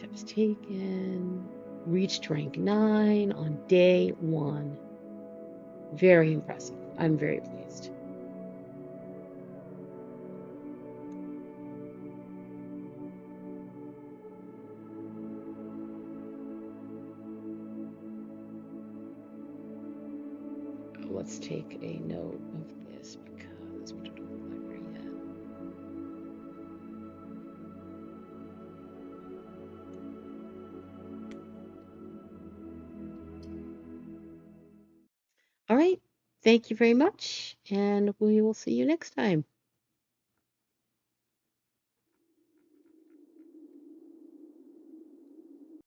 Steps taken. Reached rank 9 on day 1. Very impressive. I'm very pleased. Let's take a note of this because we don't have the library yet. All right. Thank you very much, and we will see you next time.